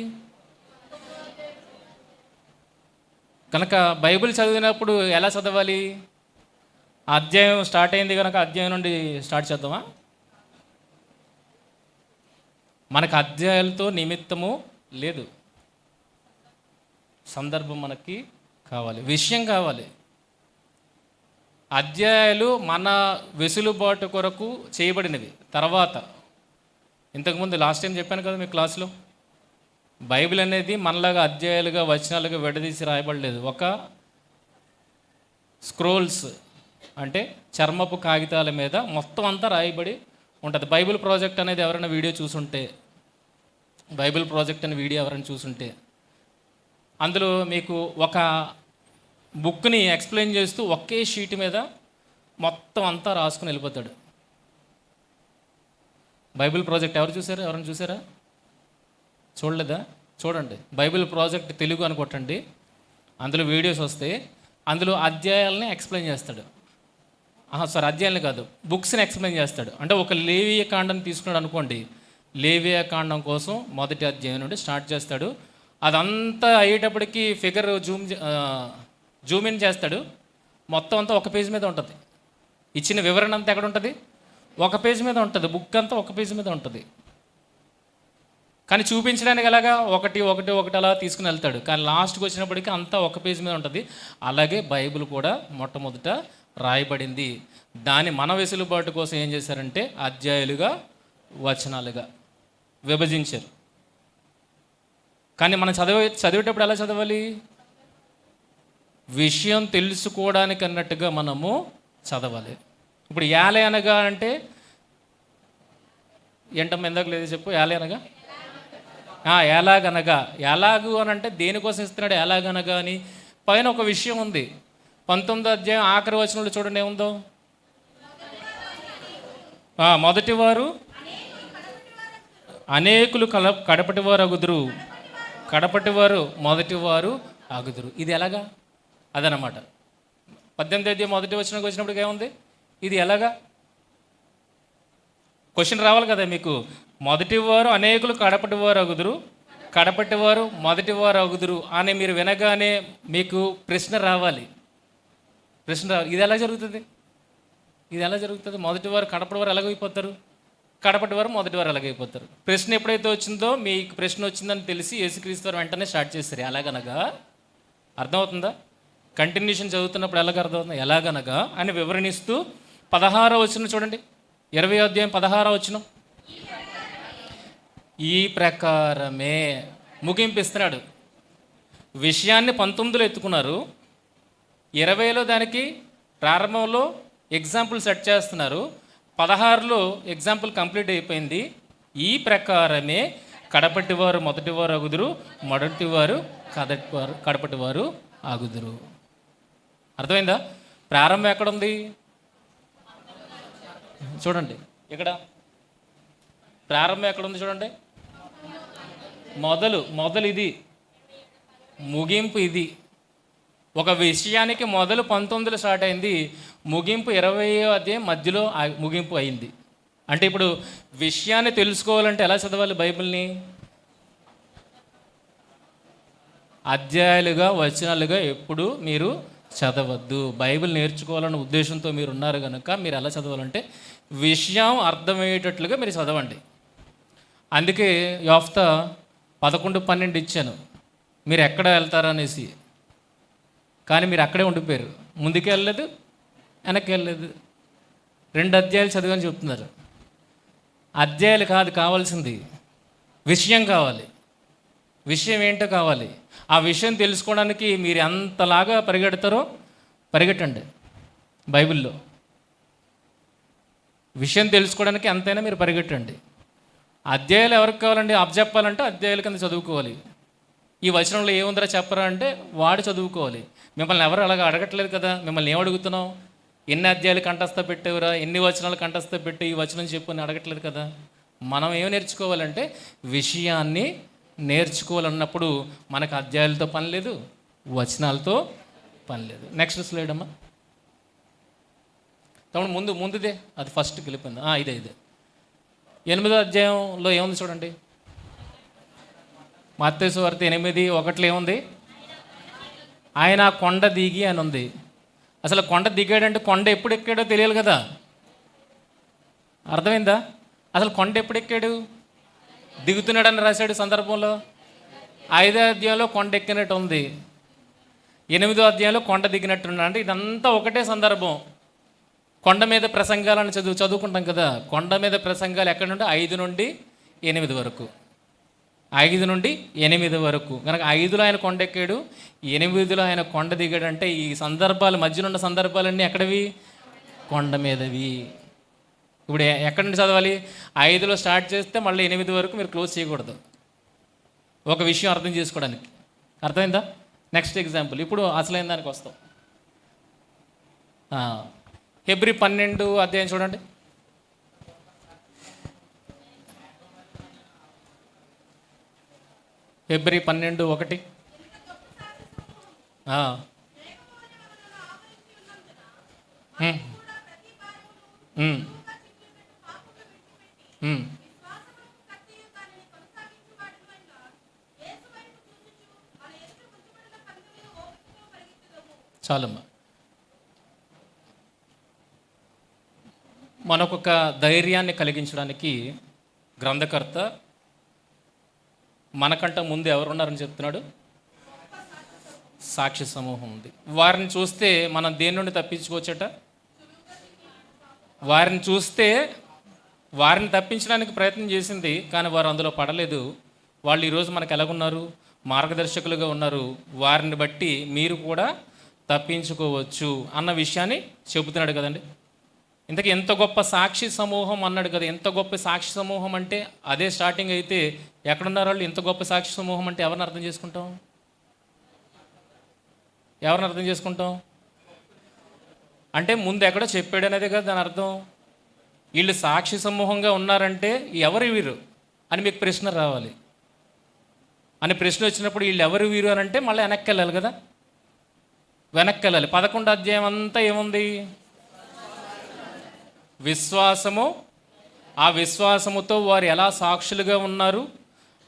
కనుక బైబిల్ చదివినప్పుడు ఎలా చదవాలి? అధ్యాయం స్టార్ట్ అయింది కనుక అధ్యాయం నుండి స్టార్ట్ చేద్దామా? మనకు అధ్యాయాలతో నిమిత్తము లేదు. సందర్భం మనకి కావాలి, విషయం కావాలి. అధ్యాయాలు మన వెసులుబాటు కొరకు చేయబడినవి. తర్వాత ఇంతకుముందు లాస్ట్ టైం చెప్పాను కదా మీ క్లాస్లో, బైబిల్ అనేది మనలాగా అధ్యాయాలుగా వచనాలుగా విడదీసి రాయబడలేదు. ఒక స్క్రోల్స్ అంటే చర్మపు కాగితాల మీద మొత్తం అంతా రాయబడి ఉంటుంది. బైబిల్ ప్రాజెక్ట్ అనేది ఎవరైనా వీడియో చూసుంటే, బైబిల్ ప్రాజెక్ట్ అనే వీడియో ఎవరైనా చూసుంటే, అందులో మీకు ఒక బుక్ని ఎక్స్ప్లెయిన్ చేస్తూ ఒకే షీట్ మీద మొత్తం అంతా రాసుకుని వెళ్ళిపోతాడు. బైబిల్ ప్రాజెక్ట్ ఎవరు చూసారా? ఎవరైనా చూసారా? చూడలేదా? చూడండి, బైబిల్ ప్రాజెక్ట్ తెలుగు అని కొట్టండి, అందులో వీడియోస్ వస్తాయి. అందులో అధ్యాయాలని ఎక్స్ప్లెయిన్ చేస్తాడు. సారీ, అధ్యాయాలు కాదు, బుక్స్ని ఎక్స్ప్లెయిన్ చేస్తాడు. అంటే ఒక లేవియ కాండం తీసుకున్నాడు అనుకోండి, లేవియ కాండం కోసం మొదటి అధ్యాయం నుండి స్టార్ట్ చేస్తాడు. అదంతా అయ్యేటప్పటికి ఫిగర్ జూమ్ ఇన్ చేస్తాడు. మొత్తం అంతా ఒక పేజ్ మీద ఉంటుంది. ఇచ్చిన వివరణ అంతా ఎక్కడ ఉంటుంది? ఒక పేజ్ మీద ఉంటుంది. బుక్ అంతా ఒక పేజ్ మీద ఉంటుంది. కానీ చూపించడానికి ఎలాగా ఒకటి ఒకటి ఒకటి అలా తీసుకుని వెళ్తాడు. కానీ లాస్ట్కి వచ్చినప్పటికీ అంతా ఒక పేజ్ మీద ఉంటుంది. అలాగే బైబిల్ కూడా మొట్టమొదట రాయబడింది. దాని మన వెసులుబాటు కోసం ఏం చేశారంటే అధ్యాయాలుగా వచనాలుగా విభజించారు. కానీ మనం చదివేటప్పుడు ఎలా చదవాలి? విషయం తెలుసుకోవడానికి అన్నట్టుగా మనము చదవాలి. ఇప్పుడు యాలే అనగా అంటే ఏంటమ్మా? ఇందాక లేదు చెప్పు. యాలే అనగా ఎలాగనగా, ఎలాగు అని అంటే దేనికోసం ఇస్తున్నాడు? ఎలాగనగా అని పైన ఒక విషయం ఉంది. 19వ అధ్యాయం ఆఖరి వచనంలో చూడండి ఏముందో. మొదటి వారు అనేకులు కడపటి వారు అగుదురు, కడపటి వారు మొదటి వారు అగుదురు. ఇది ఎలాగా? అదనమాట. 18వ అధ్యాయం మొదటి వచనంకి వచ్చినప్పటికి ఏముంది? ఇది ఎలాగా? క్వశ్చన్ రావాలి కదా మీకు. మొదటివారు అనేకులు కడపటివారు అగుదురు, కడపటివారు మొదటివారు అగుదురు అని మీరు వినగానే మీకు ప్రశ్న రావాలి. ఇది ఎలా జరుగుతుంది? ఇది ఎలా జరుగుతుంది? మొదటివారు కడపటివారు ఎలాగైపోతారు, కడపటివారు మొదటివారు ఎలాగైపోతారు? ప్రశ్న ఎప్పుడైతే వచ్చిందో, మీకు ప్రశ్న వచ్చిందని తెలిసి యేసుక్రీస్తు వారు వెంటనే స్టార్ట్ చేస్తారు. ఎలాగనగా, అర్థమవుతుందా? కంటిన్యూషన్ చదువుతున్నప్పుడు ఎలాగ అర్థమవుతుంది? ఎలాగనగా అని వివరణిస్తూ 16వ వచనం చూడండి. 20వ అధ్యాయం 16వ వచనం. ఈ ప్రకారమే ముగింపు ఇస్తున్నాడు. విషయాన్ని 19లో ఎత్తుకున్నారు, 20లో దానికి ప్రారంభంలో ఎగ్జాంపుల్ సెట్ చేస్తున్నారు, 16లో ఎగ్జాంపుల్ కంప్లీట్ అయిపోయింది. ఈ ప్రకారమే కడపటివారు మొదటివారు అగుదురు, మొదటివారు కడపటివారు ఆగుదురు. అర్థమైందా? ప్రారంభం ఎక్కడుంది చూడండి. ఇక్కడ ప్రారంభం ఎక్కడుంది చూడండి. మొదలు ఇది, ముగింపు ఇది. ఒక విషయానికి మొదలు 19లో స్టార్ట్ అయింది, ముగింపు 20వ అధ్యాయం మధ్యలో ముగింపు అయింది. అంటే ఇప్పుడు విషయాన్ని తెలుసుకోవాలంటే ఎలా చదవాలి బైబిల్ని? అధ్యాయాలుగా వచనాలుగా ఎప్పుడు మీరు చదవద్దు. బైబిల్ నేర్చుకోవాలన్న ఉద్దేశంతో మీరు ఉన్నారు కనుక మీరు ఎలా చదవాలంటే విషయం అర్థమయ్యేటట్లుగా మీరు చదవండి. అందుకే యోఫ్తా 11-12 ఇచ్చాను, మీరు ఎక్కడ వెళ్తారనేసి. కానీ మీరు అక్కడే ఉండిపోయారు, ముందుకు వెళ్ళలేదు, వెనక్కి వెళ్ళలేదు. 2 అధ్యాయాలు చదివని చెప్తున్నారు. అధ్యాయాలు కాదు కావాల్సింది, విషయం కావాలి. విషయం ఏంటో కావాలి. ఆ విషయం తెలుసుకోవడానికి మీరు ఎంతలాగా పరిగెడతారో పరిగెట్టండి. బైబిల్లో విషయం తెలుసుకోవడానికి ఎంతైనా మీరు పరిగెట్టండి. అధ్యాయాలు ఎవరికి కావాలండి? అప్పచెప్పాలంటే అధ్యాయాల కింద చదువుకోవాలి. ఈ వచనంలో ఏముందరా చెప్పరా అంటే వాడు చదువుకోవాలి. మిమ్మల్ని ఎవరు అలాగా అడగట్లేదు కదా. మిమ్మల్ని ఏం అడుగుతున్నాం? ఎన్ని అధ్యాయాలు కంఠస్థ పెట్టేవరా, ఎన్ని వచనాలు కంఠస్థ పెట్టి ఈ వచనం చెప్పు అని అడగట్లేదు కదా. మనం ఏం నేర్చుకోవాలంటే విషయాన్ని నేర్చుకోవాలన్నప్పుడు మనకు అధ్యాయాలతో పని లేదు, వచనాలతో పని లేదు. నెక్స్ట్ స్లైడ్ అమ్మా. తమ్ముడు ముందుదే, అది ఫస్ట్కి వెళ్ళిపోయింది. ఇదే 8వ అధ్యాయంలో ఏముంది చూడండి. మత్తయి సువార్త 8:1 ఏముంది? ఆయన కొండ దిగి అని ఉంది. అసలు కొండ దిగాడంటే కొండ ఎప్పుడు ఎక్కాడో తెలియాలి కదా. అర్థమైందా? అసలు కొండ ఎప్పుడు ఎక్కాడు? దిగుతున్నాడని రాశాడు సందర్భంలో. 5వ అధ్యాయంలో కొండ ఎక్కినట్టు ఉంది, 8వ అధ్యాయంలో కొండ దిగినట్టున్నాడు. అంటే ఇదంతా ఒకటే సందర్భం. కొండ మీద ప్రసంగాలను చదువుకుంటాం కదా. కొండ మీద ప్రసంగాలు ఎక్కడి నుండి? 5 నుండి 8 వరకు. 5 నుండి 8 వరకు. కనుక 5లో ఆయన కొండ ఎక్కాడు, 8లో ఆయన కొండ దిగాడు. అంటే ఈ సందర్భాలు, మధ్యనున్న సందర్భాలన్నీ ఎక్కడవి? కొండ మీదవి. ఇప్పుడు ఎక్కడి నుండి చదవాలి? 5లో స్టార్ట్ చేస్తే మళ్ళీ 8 వరకు మీరు క్లోజ్ చేయకూడదు, ఒక విషయం అర్థం చేసుకోవడానికి. అర్థమైందా? Next example. ఇప్పుడు అసలైన దానికి వస్తాం. హెబ్రీ 12 అధ్యాయం చూడండి. హెబ్రీ 12:1. చాలమ్మా. మనకొక ధైర్యాన్ని కలిగించడానికి గ్రంథకర్త మనకంట ముందు ఎవరున్నారని చెప్తున్నాడు? సాక్షి సమూహం ఉంది. వారిని చూస్తే మనం దేని నుండి తప్పించుకోవచ్చట? వారిని చూస్తే వారిని తప్పించడానికి ప్రయత్నం చేసింది, కానీ వారు అందులో పడలేదు. వాళ్ళు ఈరోజు మనకు ఎలాగున్నారు? మార్గదర్శకులుగా ఉన్నారు. వారిని బట్టి మీరు కూడా తప్పించుకోవచ్చు అన్న విషయాన్ని చెబుతున్నాడు కదండి. ఇంతకీ ఎంత గొప్ప సాక్షి సమూహం అన్నాడు కదా. ఎంత గొప్ప సాక్షి సమూహం అంటే అదే స్టార్టింగ్ అయితే ఎక్కడున్నారు వాళ్ళు? ఎంత గొప్ప సాక్షి సమూహం అంటే ఎవరిని అర్థం చేసుకుంటాం? ఎవరిని అర్థం చేసుకుంటాం అంటే ముందు ఎక్కడో చెప్పాడు అనేది కదా దాని అర్థం. వీళ్ళు సాక్షి సమూహంగా ఉన్నారంటే ఎవరు వీరు అని మీకు ప్రశ్న రావాలి. అని ప్రశ్న వచ్చినప్పుడు వీళ్ళు ఎవరు వీరు అని అంటే మళ్ళీ వెనక్కి వెళ్ళాలి కదా. వెనక్కి వెళ్ళాలి. 11వ అధ్యాయం అంతా ఏముంది? విశ్వాసము. ఆ విశ్వాసముతో వారు ఎలా సాక్షులుగా ఉన్నారు,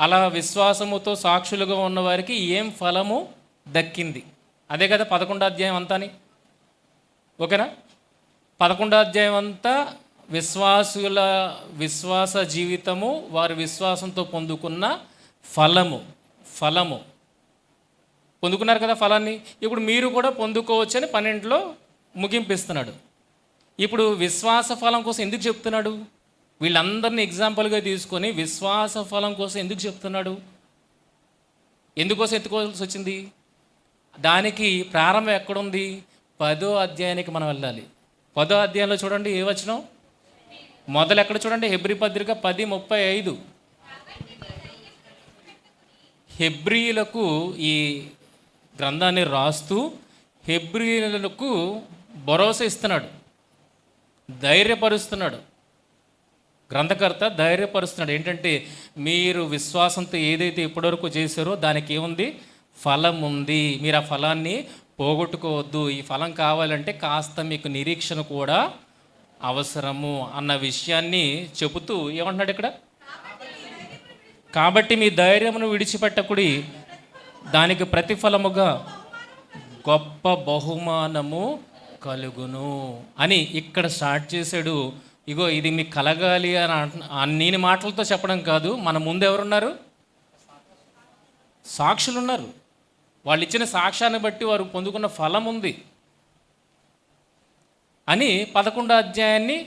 అలా విశ్వాసముతో సాక్షులుగా ఉన్న వారికి ఏం ఫలము దక్కింది. అదే కదా 11వ అధ్యాయం అంతాని. ఓకేనా? 11వ అధ్యాయం అంతా విశ్వాసుల విశ్వాస జీవితము, వారి విశ్వాసంతో పొందుకున్న ఫలము పొందుకున్నారు కదా ఫలాన్ని. ఇప్పుడు మీరు కూడా పొందుకోవచ్చని 12లో ముగింపిస్తున్నాడు. ఇప్పుడు విశ్వాస ఫలం కోసం ఎందుకు చెప్తున్నాడు? వీళ్ళందరినీ ఎగ్జాంపుల్గా తీసుకొని విశ్వాస ఫలం కోసం ఎందుకు చెప్తున్నాడు? ఎందుకోసం ఎత్తుకోవాల్సి వచ్చింది? దానికి ప్రారంభం ఎక్కడుంది? 10వ అధ్యాయానికి మనం వెళ్ళాలి. 10వ అధ్యాయంలో చూడండి ఏ వచనం మొదలు ఎక్కడ చూడండి? హెబ్రీ పత్రిక 10:35. హెబ్రీలకు ఈ గ్రంథాన్ని రాస్తూ హెబ్రీలకు భరోసా ఇస్తున్నాడు, ధైర్యపరుస్తున్నాడు. గ్రంథకర్త ధైర్యపరుస్తున్నాడు. ఏంటంటే మీరు విశ్వాసంతో ఏదైతే ఇప్పటివరకు చేశారో దానికి ఏముంది? ఫలం ఉంది. మీరు ఆ ఫలాన్ని పోగొట్టుకోవద్దు. ఈ ఫలం కావాలంటే కాస్త మీకు నిరీక్షణ కూడా అవసరము అన్న విషయాన్ని చెబుతూ ఏమంటున్నాడు ఇక్కడ? కాబట్టి మీ ధైర్యమును విడిచిపెట్టకుడి, దానికి ప్రతిఫలముగా గొప్ప బహుమానము కలుగును అని ఇక్కడ స్టార్ట్ చేశాడు. ఇగో ఇది మీకు కలగాలి అని నేను మాటలతో చెప్పడం కాదు. మన ముందు ఎవరున్నారు? సాక్షులు ఉన్నారు. వాళ్ళు ఇచ్చిన సాక్ష్యాన్ని బట్టి వారు పొందుకున్న ఫలం ఉంది అని 11వ అధ్యాయాన్ని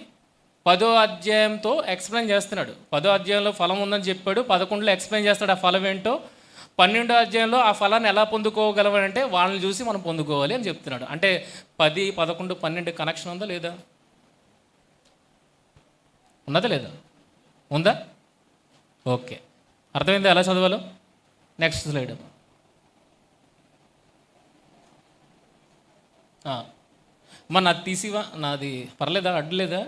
10వ అధ్యాయంతో ఎక్స్ప్లెయిన్ చేస్తున్నాడు. 10వ అధ్యాయంలో ఫలం ఉందని చెప్పాడు, 11లో ఎక్స్ప్లెయిన్ చేస్తాడు ఆ ఫలం ఏంటో. 12వ అధ్యాయంలో ఆ ఫలాన్ని ఎలా పొందుకోగలమంటే వాళ్ళని చూసి మనం పొందుకోవాలి అని చెప్తున్నాడు. అంటే 10, 11, 12 కనెక్షన్ ఉందా లేదా? ఉన్నదా లేదా? ఉందా? ఓకే, అర్థమైందా ఎలా చదవాలో? Next slide. నాది తీసివా? నాది పర్లేదా? అడ్డులేదా?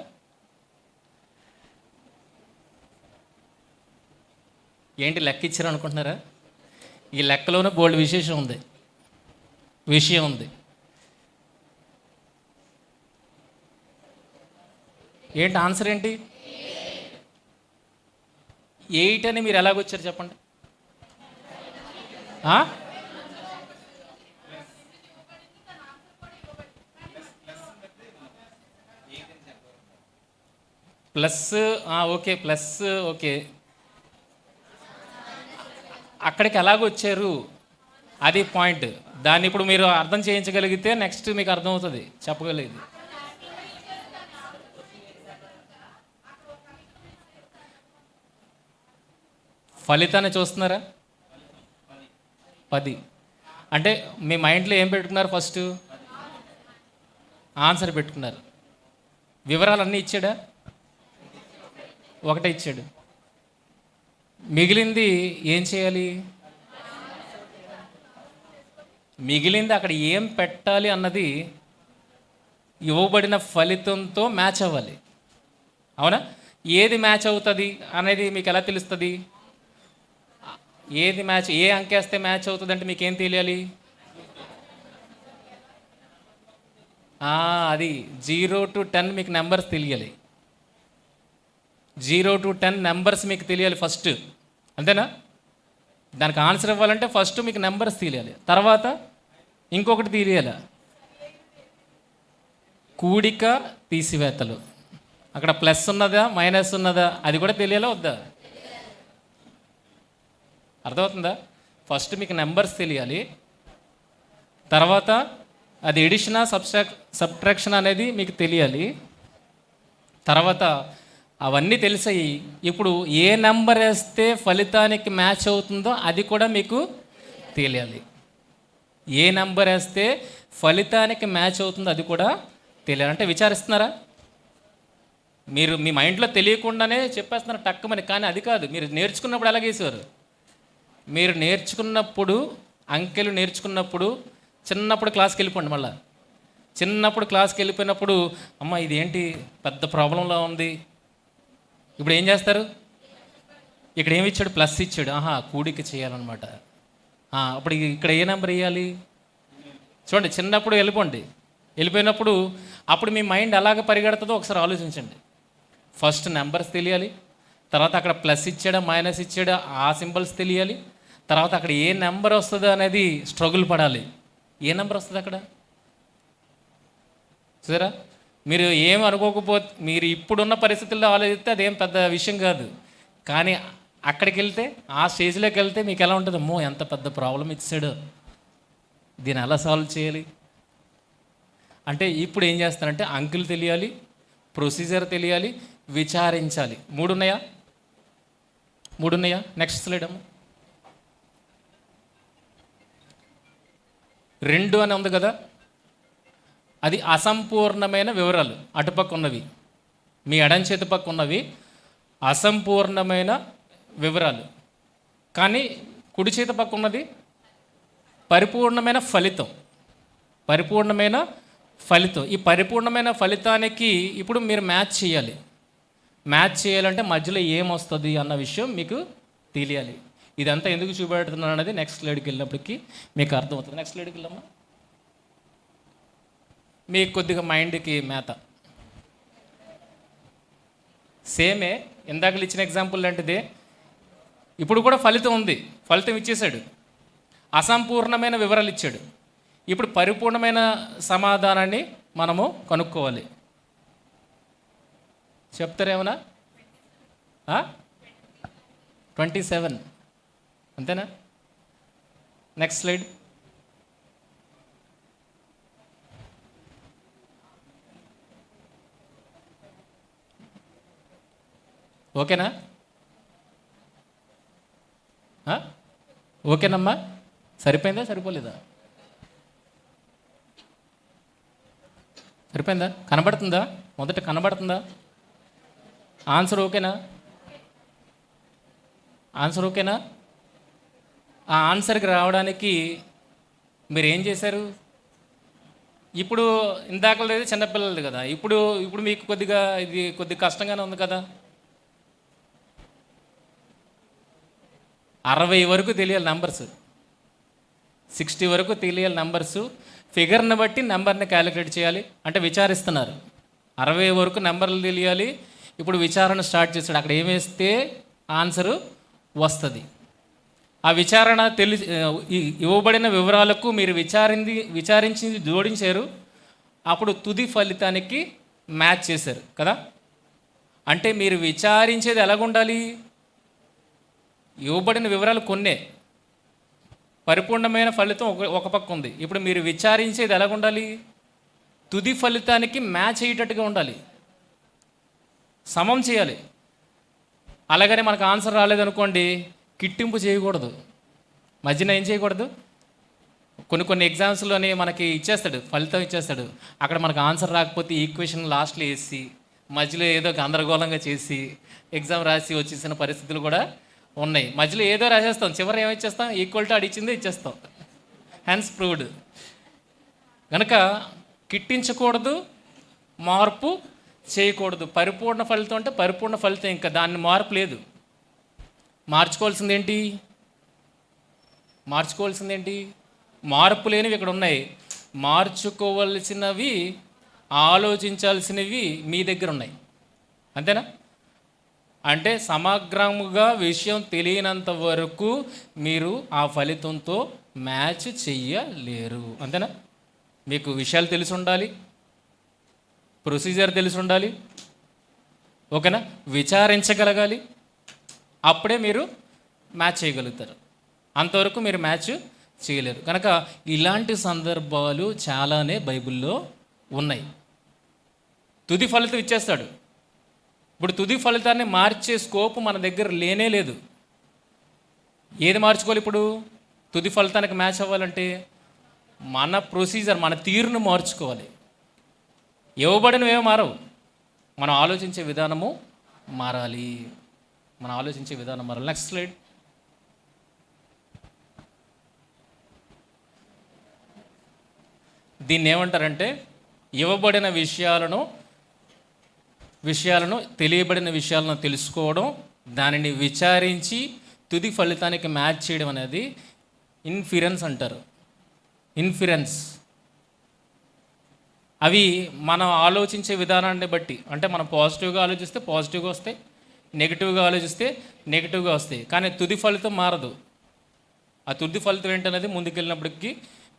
ఏంటి లెక్క ఇచ్చారు అనుకుంటున్నారా? ఈ లెక్కలోనే బోల్డ్ విషయం ఉంది. ఏంటి ఆన్సర్ ఏంటి? 8 అని మీరు ఎలాగొచ్చారు చెప్పండి? ఆ? Plus, okay, plus, okay. అక్కడికి ఎలాగొచ్చారు అది పాయింట్. దాన్ని ఇప్పుడు మీరు అర్థం చేయించగలిగితే నెక్స్ట్ మీకు అర్థమవుతుంది, చెప్పగలిగేది. ఫలితాన్ని చూస్తున్నారా? 10 అంటే మీ మైండ్లో ఏం పెట్టుకున్నారు? ఫస్ట్ ఆన్సర్ పెట్టుకున్నారు. వివరాలన్నీ ఇచ్చాడా? ఒకటే ఇచ్చాడు. మిగిలింది ఏం చేయాలి? మిగిలింది అక్కడ ఏం పెట్టాలి అన్నది ఇవ్వబడిన ఫలితంతో మ్యాచ్ అవ్వాలి. అవునా? ఏది మ్యాచ్ అవుతుంది అనేది మీకు ఎలా తెలుస్తుంది? ఏది మ్యాచ్, ఏ అంకేస్తే మ్యాచ్ అవుతుంది అంటే మీకు ఏం తెలియాలి? అది 0 to 10 మీకు నెంబర్స్ తెలియాలి. 0 to 10 నెంబర్స్ మీకు తెలియాలి ఫస్ట్, అంతేనా? దానికి ఆన్సర్ ఇవ్వాలంటే ఫస్ట్ మీకు నెంబర్స్ తెలియాలి, తర్వాత ఇంకొకటి తెలియాలి, కూడిక తీసివేతలు. అక్కడ ప్లస్ ఉన్నదా మైనస్ ఉన్నదా అది కూడా తెలియాలా వద్దా? అర్థమవుతుందా? ఫస్ట్ మీకు నెంబర్స్ తెలియాలి, తర్వాత అది ఎడిషనా సబ్ట్రాక్షన్ అనేది మీకు తెలియాలి, తర్వాత అవన్నీ తెలిసాయి. ఇప్పుడు ఏ నెంబర్ వేస్తే ఫలితానికి మ్యాచ్ అవుతుందో అది కూడా మీకు తెలియాలి. ఏ నెంబర్ వేస్తే ఫలితానికి మ్యాచ్ అవుతుందో అది కూడా తెలియాలి. అంటే విచారిస్తున్నారా? మీరు మీ మైండ్లో తెలియకుండానే చెప్పేస్తున్నారు టక్కుమని. కానీ అది కాదు. మీరు నేర్చుకున్నప్పుడు ఎలాగేసారు? మీరు నేర్చుకున్నప్పుడు, అంకెలు నేర్చుకున్నప్పుడు చిన్నప్పుడు క్లాస్కి వెళ్ళిపోండి. మళ్ళీ చిన్నప్పుడు క్లాస్కి వెళ్ళిపోయినప్పుడు అమ్మ ఇదేంటి పెద్ద ప్రాబ్లంలో ఉంది, ఇప్పుడు ఏం చేస్తారు? ఇక్కడ ఏమి ఇచ్చాడు? ప్లస్ ఇచ్చాడు. కూడిక చేయాలన్నమాట. అప్పుడు ఇక్కడ ఏ నెంబర్ వేయాలి? చూడండి, చిన్నప్పుడు వెళ్ళిపోండి. వెళ్ళిపోయినప్పుడు అప్పుడు మీ మైండ్ ఎలాగ పరిగెడుతుందో ఒకసారి ఆలోచించండి. ఫస్ట్ నెంబర్స్ తెలియాలి, తర్వాత అక్కడ ప్లస్ ఇచ్చాడా మైనస్ ఇచ్చాడా ఆ సింబల్స్ తెలియాలి, తర్వాత అక్కడ ఏ నెంబర్ వస్తుందో అనేది స్ట్రగుల్ పడాలి. ఏ నెంబర్ వస్తుంది అక్కడ? చూసారా? మీరు ఏం అనుకోకపోతే, మీరు ఇప్పుడున్న పరిస్థితుల్లో ఆలోచిస్తే అదేం పెద్ద విషయం కాదు. కానీ అక్కడికి వెళ్తే, ఆ స్టేజ్లోకి వెళ్తే మీకు ఎలా ఉంటుంది? అమ్మో ఎంత పెద్ద ప్రాబ్లం ఇచ్చాడు, దీన్ని ఎలా సాల్వ్ చేయాలి అంటే ఇప్పుడు ఏం చేస్తారంటే అంకులు తెలియాలి, ప్రొసీజర్ తెలియాలి, విచారించాలి. 3 ఉన్నాయా? నెక్స్ట్ స్లైడ్ అమ్మ. 2 అని ఉంది కదా, అది అసంపూర్ణమైన వివరాలు. అటుపక్క ఉన్నవి, మీ ఎడం చేతి పక్క ఉన్నవి అసంపూర్ణమైన వివరాలు. కానీ కుడి చేతి పక్క ఉన్నది పరిపూర్ణమైన ఫలితం. పరిపూర్ణమైన ఫలితం. ఈ పరిపూర్ణమైన ఫలితానికి ఇప్పుడు మీరు మ్యాచ్ చేయాలి. మ్యాచ్ చేయాలంటే మధ్యలో ఏమొస్తుంది అన్న విషయం మీకు తెలియాలి. ఇదంతా ఎందుకు చూపెడుతున్నాను అనేది నెక్స్ట్ స్లైడ్కి వెళ్ళినప్పటికీ మీకు అర్థమవుతుంది. నెక్స్ట్ స్లైడ్కి వెళ్ళమ్మా. మీకు కొద్దిగా మైండ్కి మేత. సేమే ఇందాకలు ఇచ్చిన ఎగ్జాంపుల్ లాంటిదే. ఇప్పుడు కూడా ఫలితం ఉంది, ఫలితం ఇచ్చేశాడు, అసంపూర్ణమైన వివరాలు ఇచ్చాడు. ఇప్పుడు పరిపూర్ణమైన సమాధానాన్ని మనము కనుక్కోవాలి. చెప్తారేమన్నా? 27 అంతేనా? Next slide. ఓకేనా? ఓకేనమ్మా? సరిపోయిందా సరిపోలేదా? సరిపోయిందా? కనబడుతుందా? మొదట కనబడుతుందా? ఆన్సర్ ఓకేనా? ఆన్సర్ ఓకేనా? ఆ ఆన్సర్కి రావడానికి మీరు ఏం చేశారు? ఇప్పుడు ఇందాకలేదు చిన్నపిల్లలది కదా, ఇప్పుడు మీకు కొద్దిగా ఇది కొద్దిగా కష్టంగానే ఉంది కదా. 60 వరకు తెలియాలి నెంబర్స్, 60 వరకు తెలియాలి నెంబర్స్. ఫిగర్ని బట్టి నెంబర్ని క్యాలిక్యులేట్ చేయాలి. అంటే విచారిస్తున్నారు. 60 వరకు నెంబర్లు తెలియాలి. ఇప్పుడు విచారణ స్టార్ట్ చేస్తాడు. అక్కడ ఏమేస్తే ఆన్సరు వస్తుంది. ఆ విచారణ ఇవ్వబడిన వివరాలకు మీరు విచారించి జోడించారు, అప్పుడు తుది ఫలితానికి మ్యాచ్ చేశారు కదా. అంటే మీరు విచారించేది ఎలాగుండాలి? ఇవ్వబడిన వివరాలు కొన్నే, పరిపూర్ణమైన ఫలితం ఒక పక్క ఉంది. ఇప్పుడు మీరు విచారించేది ఎలాగుండాలి? తుది ఫలితానికి మ్యాచ్ అయ్యేటట్టుగా ఉండాలి, సమం చేయాలి. అలాగని మనకు ఆన్సర్ రాలేదనుకోండి, కిట్టింపు చేయకూడదు. మధ్యన ఏం చేయకూడదు? కొన్ని ఎగ్జామ్స్లోనే మనకి ఇచ్చేస్తాడు, ఫలితం ఇచ్చేస్తాడు. అక్కడ మనకు ఆన్సర్ రాకపోతే ఈక్వేషన్ లాస్ట్లో వేసి మధ్యలో ఏదో గందరగోళంగా చేసి ఎగ్జామ్ రాసి వచ్చేసిన పరిస్థితులు కూడా ఉన్నాయి. మధ్యలో ఏదో రాసేస్తాం, చివరి ఏమిచ్చేస్తాం? ఈక్వల్ టు అడిచిందే ఇచ్చేస్తాం. హ్యాన్స్ ప్రూవ్డ్. కనుక కిట్టించకూడదు, మార్పు చేయకూడదు. పరిపూర్ణ ఫలితం అంటే పరిపూర్ణ ఫలితం, ఇంకా దాన్ని మార్పు లేదు. మార్చుకోవాల్సిందేంటి? మార్పు లేనివి ఇక్కడ ఉన్నాయి. మార్చుకోవలసినవి, ఆలోచించాల్సినవి మీ దగ్గర ఉన్నాయి. అంతేనా? అంటే సమగ్రముగా విషయం తెలియనంత వరకు మీరు ఆ ఫలితంతో మ్యాచ్ చెయ్యలేరు. అంతేనా? మీకు విషయాలు తెలిసి ఉండాలి, ప్రొసీజర్ తెలిసి ఉండాలి, ఓకేనా? విచారించగలగాలి, అప్పుడే మీరు మ్యాచ్ చేయగలుగుతారు. అంతవరకు మీరు మ్యాచ్ చేయలేరు. కనుక ఇలాంటి సందర్భాలు చాలానే బైబిల్లో ఉన్నాయి. తుది ఫలితం ఇచ్చేస్తాడు. ఇప్పుడు తుది ఫలితాన్ని మార్చే స్కోప్ మన దగ్గర లేనే లేదు. ఏది మార్చుకోవాలి ఇప్పుడు? తుది ఫలితానికి మ్యాచ్ అవ్వాలంటే మన ప్రొసీజర్, మన తీరును మార్చుకోవాలి. ఇవ్వబడినవేమో మారవు, మనం ఆలోచించే విధానము మారాలి. Next slide. దీన్ని ఏమంటారంటే ఇవ్వబడిన విషయాలను తెలియబడిన విషయాలను తెలుసుకోవడం, దానిని విచారించి తుది ఫలితానికి మ్యాచ్ చేయడం అనేది ఇన్ఫిరెన్స్ అంటారు. అవి మనం ఆలోచించే విధానాన్ని బట్టి, అంటే మనం పాజిటివ్గా ఆలోచిస్తే పాజిటివ్గా వస్తాయి, నెగిటివ్గా ఆలోచిస్తే నెగిటివ్గా వస్తాయి. కానీ తుది ఫలితం మారదు. ఆ తుది ఫలితం ఏంటనేది ముందుకెళ్ళినప్పటికీ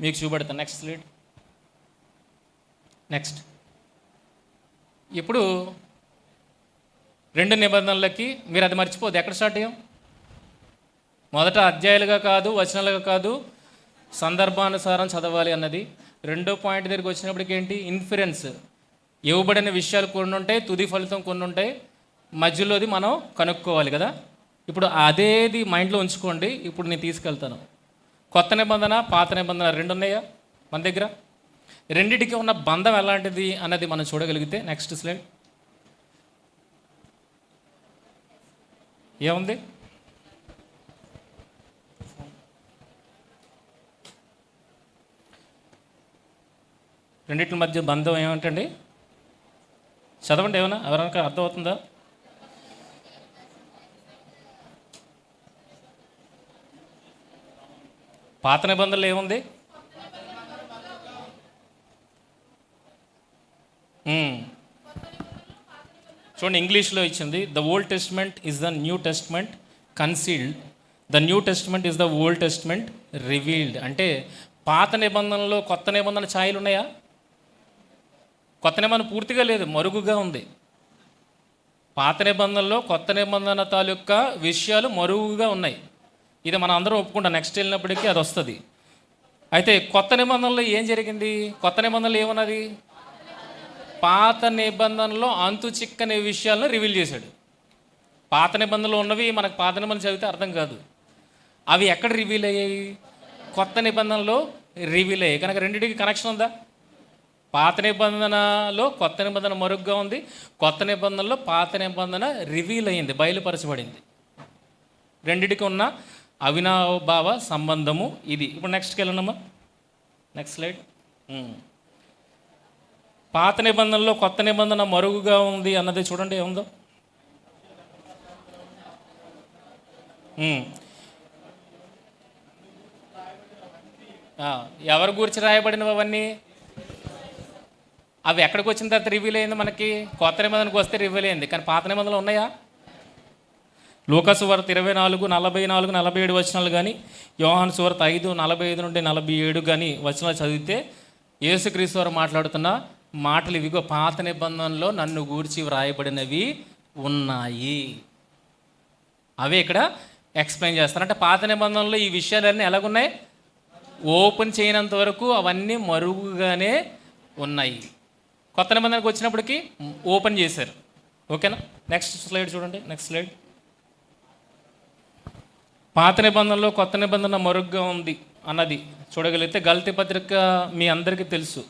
మీకు చూపెడతాను. Next slide. నెక్స్ట్. ఇప్పుడు 2 నిబంధనలకి మీరు అది మర్చిపోదు. ఎక్కడ స్టార్ట్ అయ్యాం? మొదట అధ్యాయాలుగా కాదు, వచనాలుగా కాదు, సందర్భానుసారం చదవాలి అన్నది. 2వ పాయింట్ దగ్గరికి వచ్చినప్పటికి ఏంటి? ఇన్ఫరెన్స్. ఇవ్వబడిన విషయాలు కొన్ని ఉంటాయి, తుది ఫలితం కొన్ని ఉంటాయి, మధ్యలోది మనం కనుక్కోవాలి కదా. ఇప్పుడు అదేది మైండ్లో ఉంచుకోండి. ఇప్పుడు నేను తీసుకెళ్తాను. కొత్త నిబంధన, పాత నిబంధన 2 ఉన్నాయా మన దగ్గర? రెండిటికి ఉన్న బంధం ఎలాంటిది అన్నది మనం చూడగలిగితే నెక్స్ట్ స్లైడ్. ఏముంది? రెండింటి మధ్య బంధం ఏమంటండి? చదవండి, ఏమన్నా ఎవరైనా అర్థమవుతుందా? పాత నిబంధనలు ఏముంది? చూడండి, ఇంగ్లీష్లో ఇచ్చింది. The old testament is the new testament concealed, the new testament is the old testament revealed. అంటే పాత నిబంధనలో కొత్త నిబంధన ఛాయలు ఉన్నాయా? కొత్త నిబంధన పూర్తిగా లేదు, మరుగుగా ఉంది. పాత నిబంధనలో కొత్త నిబంధన తాలూకా విషయాలు మరుగుగా ఉన్నాయి. ఇది మనం అందరం ఒప్పుకుంటాం. నెక్స్ట్ వెళ్ళినప్పటికీ అది వస్తుంది. అయితే కొత్త నిబంధనలో ఏం జరిగింది? కొత్త నిబంధనలు ఏమన్నది? పాత నిబంధనలో అంతు చిక్కని విషయాలను రివీల్ చేశాడు. పాత నిబంధనలు ఉన్నవి మనకు పాత నిబంధనలు చదివితే అర్థం కాదు. అవి ఎక్కడ రివీల్ అయ్యాయి? కొత్త నిబంధనలో రివీల్ అయ్యాయి. కనుక రెండింటికి కనెక్షన్ ఉందా? పాత నిబంధనలో కొత్త నిబంధన మరుగుగా ఉంది, కొత్త నిబంధనలో పాత నిబంధన రివీల్ అయ్యింది, బయలుపరచబడింది. రెండింటికి ఉన్న అవినాభావ సంబంధము ఇది. ఇప్పుడు నెక్స్ట్కి వెళ్ళనమ్మా. Next slide. పాత నిబంధనలో కొత్త నిబంధన మరుగుగా ఉంది అన్నది చూడండి ఏముందో. ఎవరి గురించి రాయబడినవి అవన్నీ? అవి ఎక్కడికి వచ్చిన తర్వాత రివీల్ అయింది మనకి? కొత్త నిబంధనకు వస్తే రివీల్ అయింది. కానీ పాత నిబంధనలు ఉన్నాయా? లూకాసు వార్త 24, 44, 47 వచనాలు కానీ, యోహాను సువార్త 5, 45 నుండి 47 కానీ వచనాలు చదివితే యేసుక్రీస్తు వారు మాట్లాడుతున్న మాటలు ఇవిగో పాత నిబంధనలో నన్ను గూర్చి వ్రాయబడినవి ఉన్నాయి. అవే ఇక్కడ ఎక్స్ప్లెయిన్ చేస్తారు. అంటే పాత నిబంధనలో ఈ విషయాలన్నీ ఎలాగున్నాయి? ఓపెన్ చేయనంత వరకు అవన్నీ మరుగుగానే ఉన్నాయి. కొత్త నిబంధనకు వచ్చినప్పటికీ ఓపెన్ చేశారు. ఓకేనా? నెక్స్ట్ స్లైడ్ చూడండి. Next slide. పాత నిబంధనలో కొత్త నిబంధన మరుగుగా ఉంది అన్నది చూడగలిగితే గలతీ పత్రిక మీ అందరికీ తెలుసు.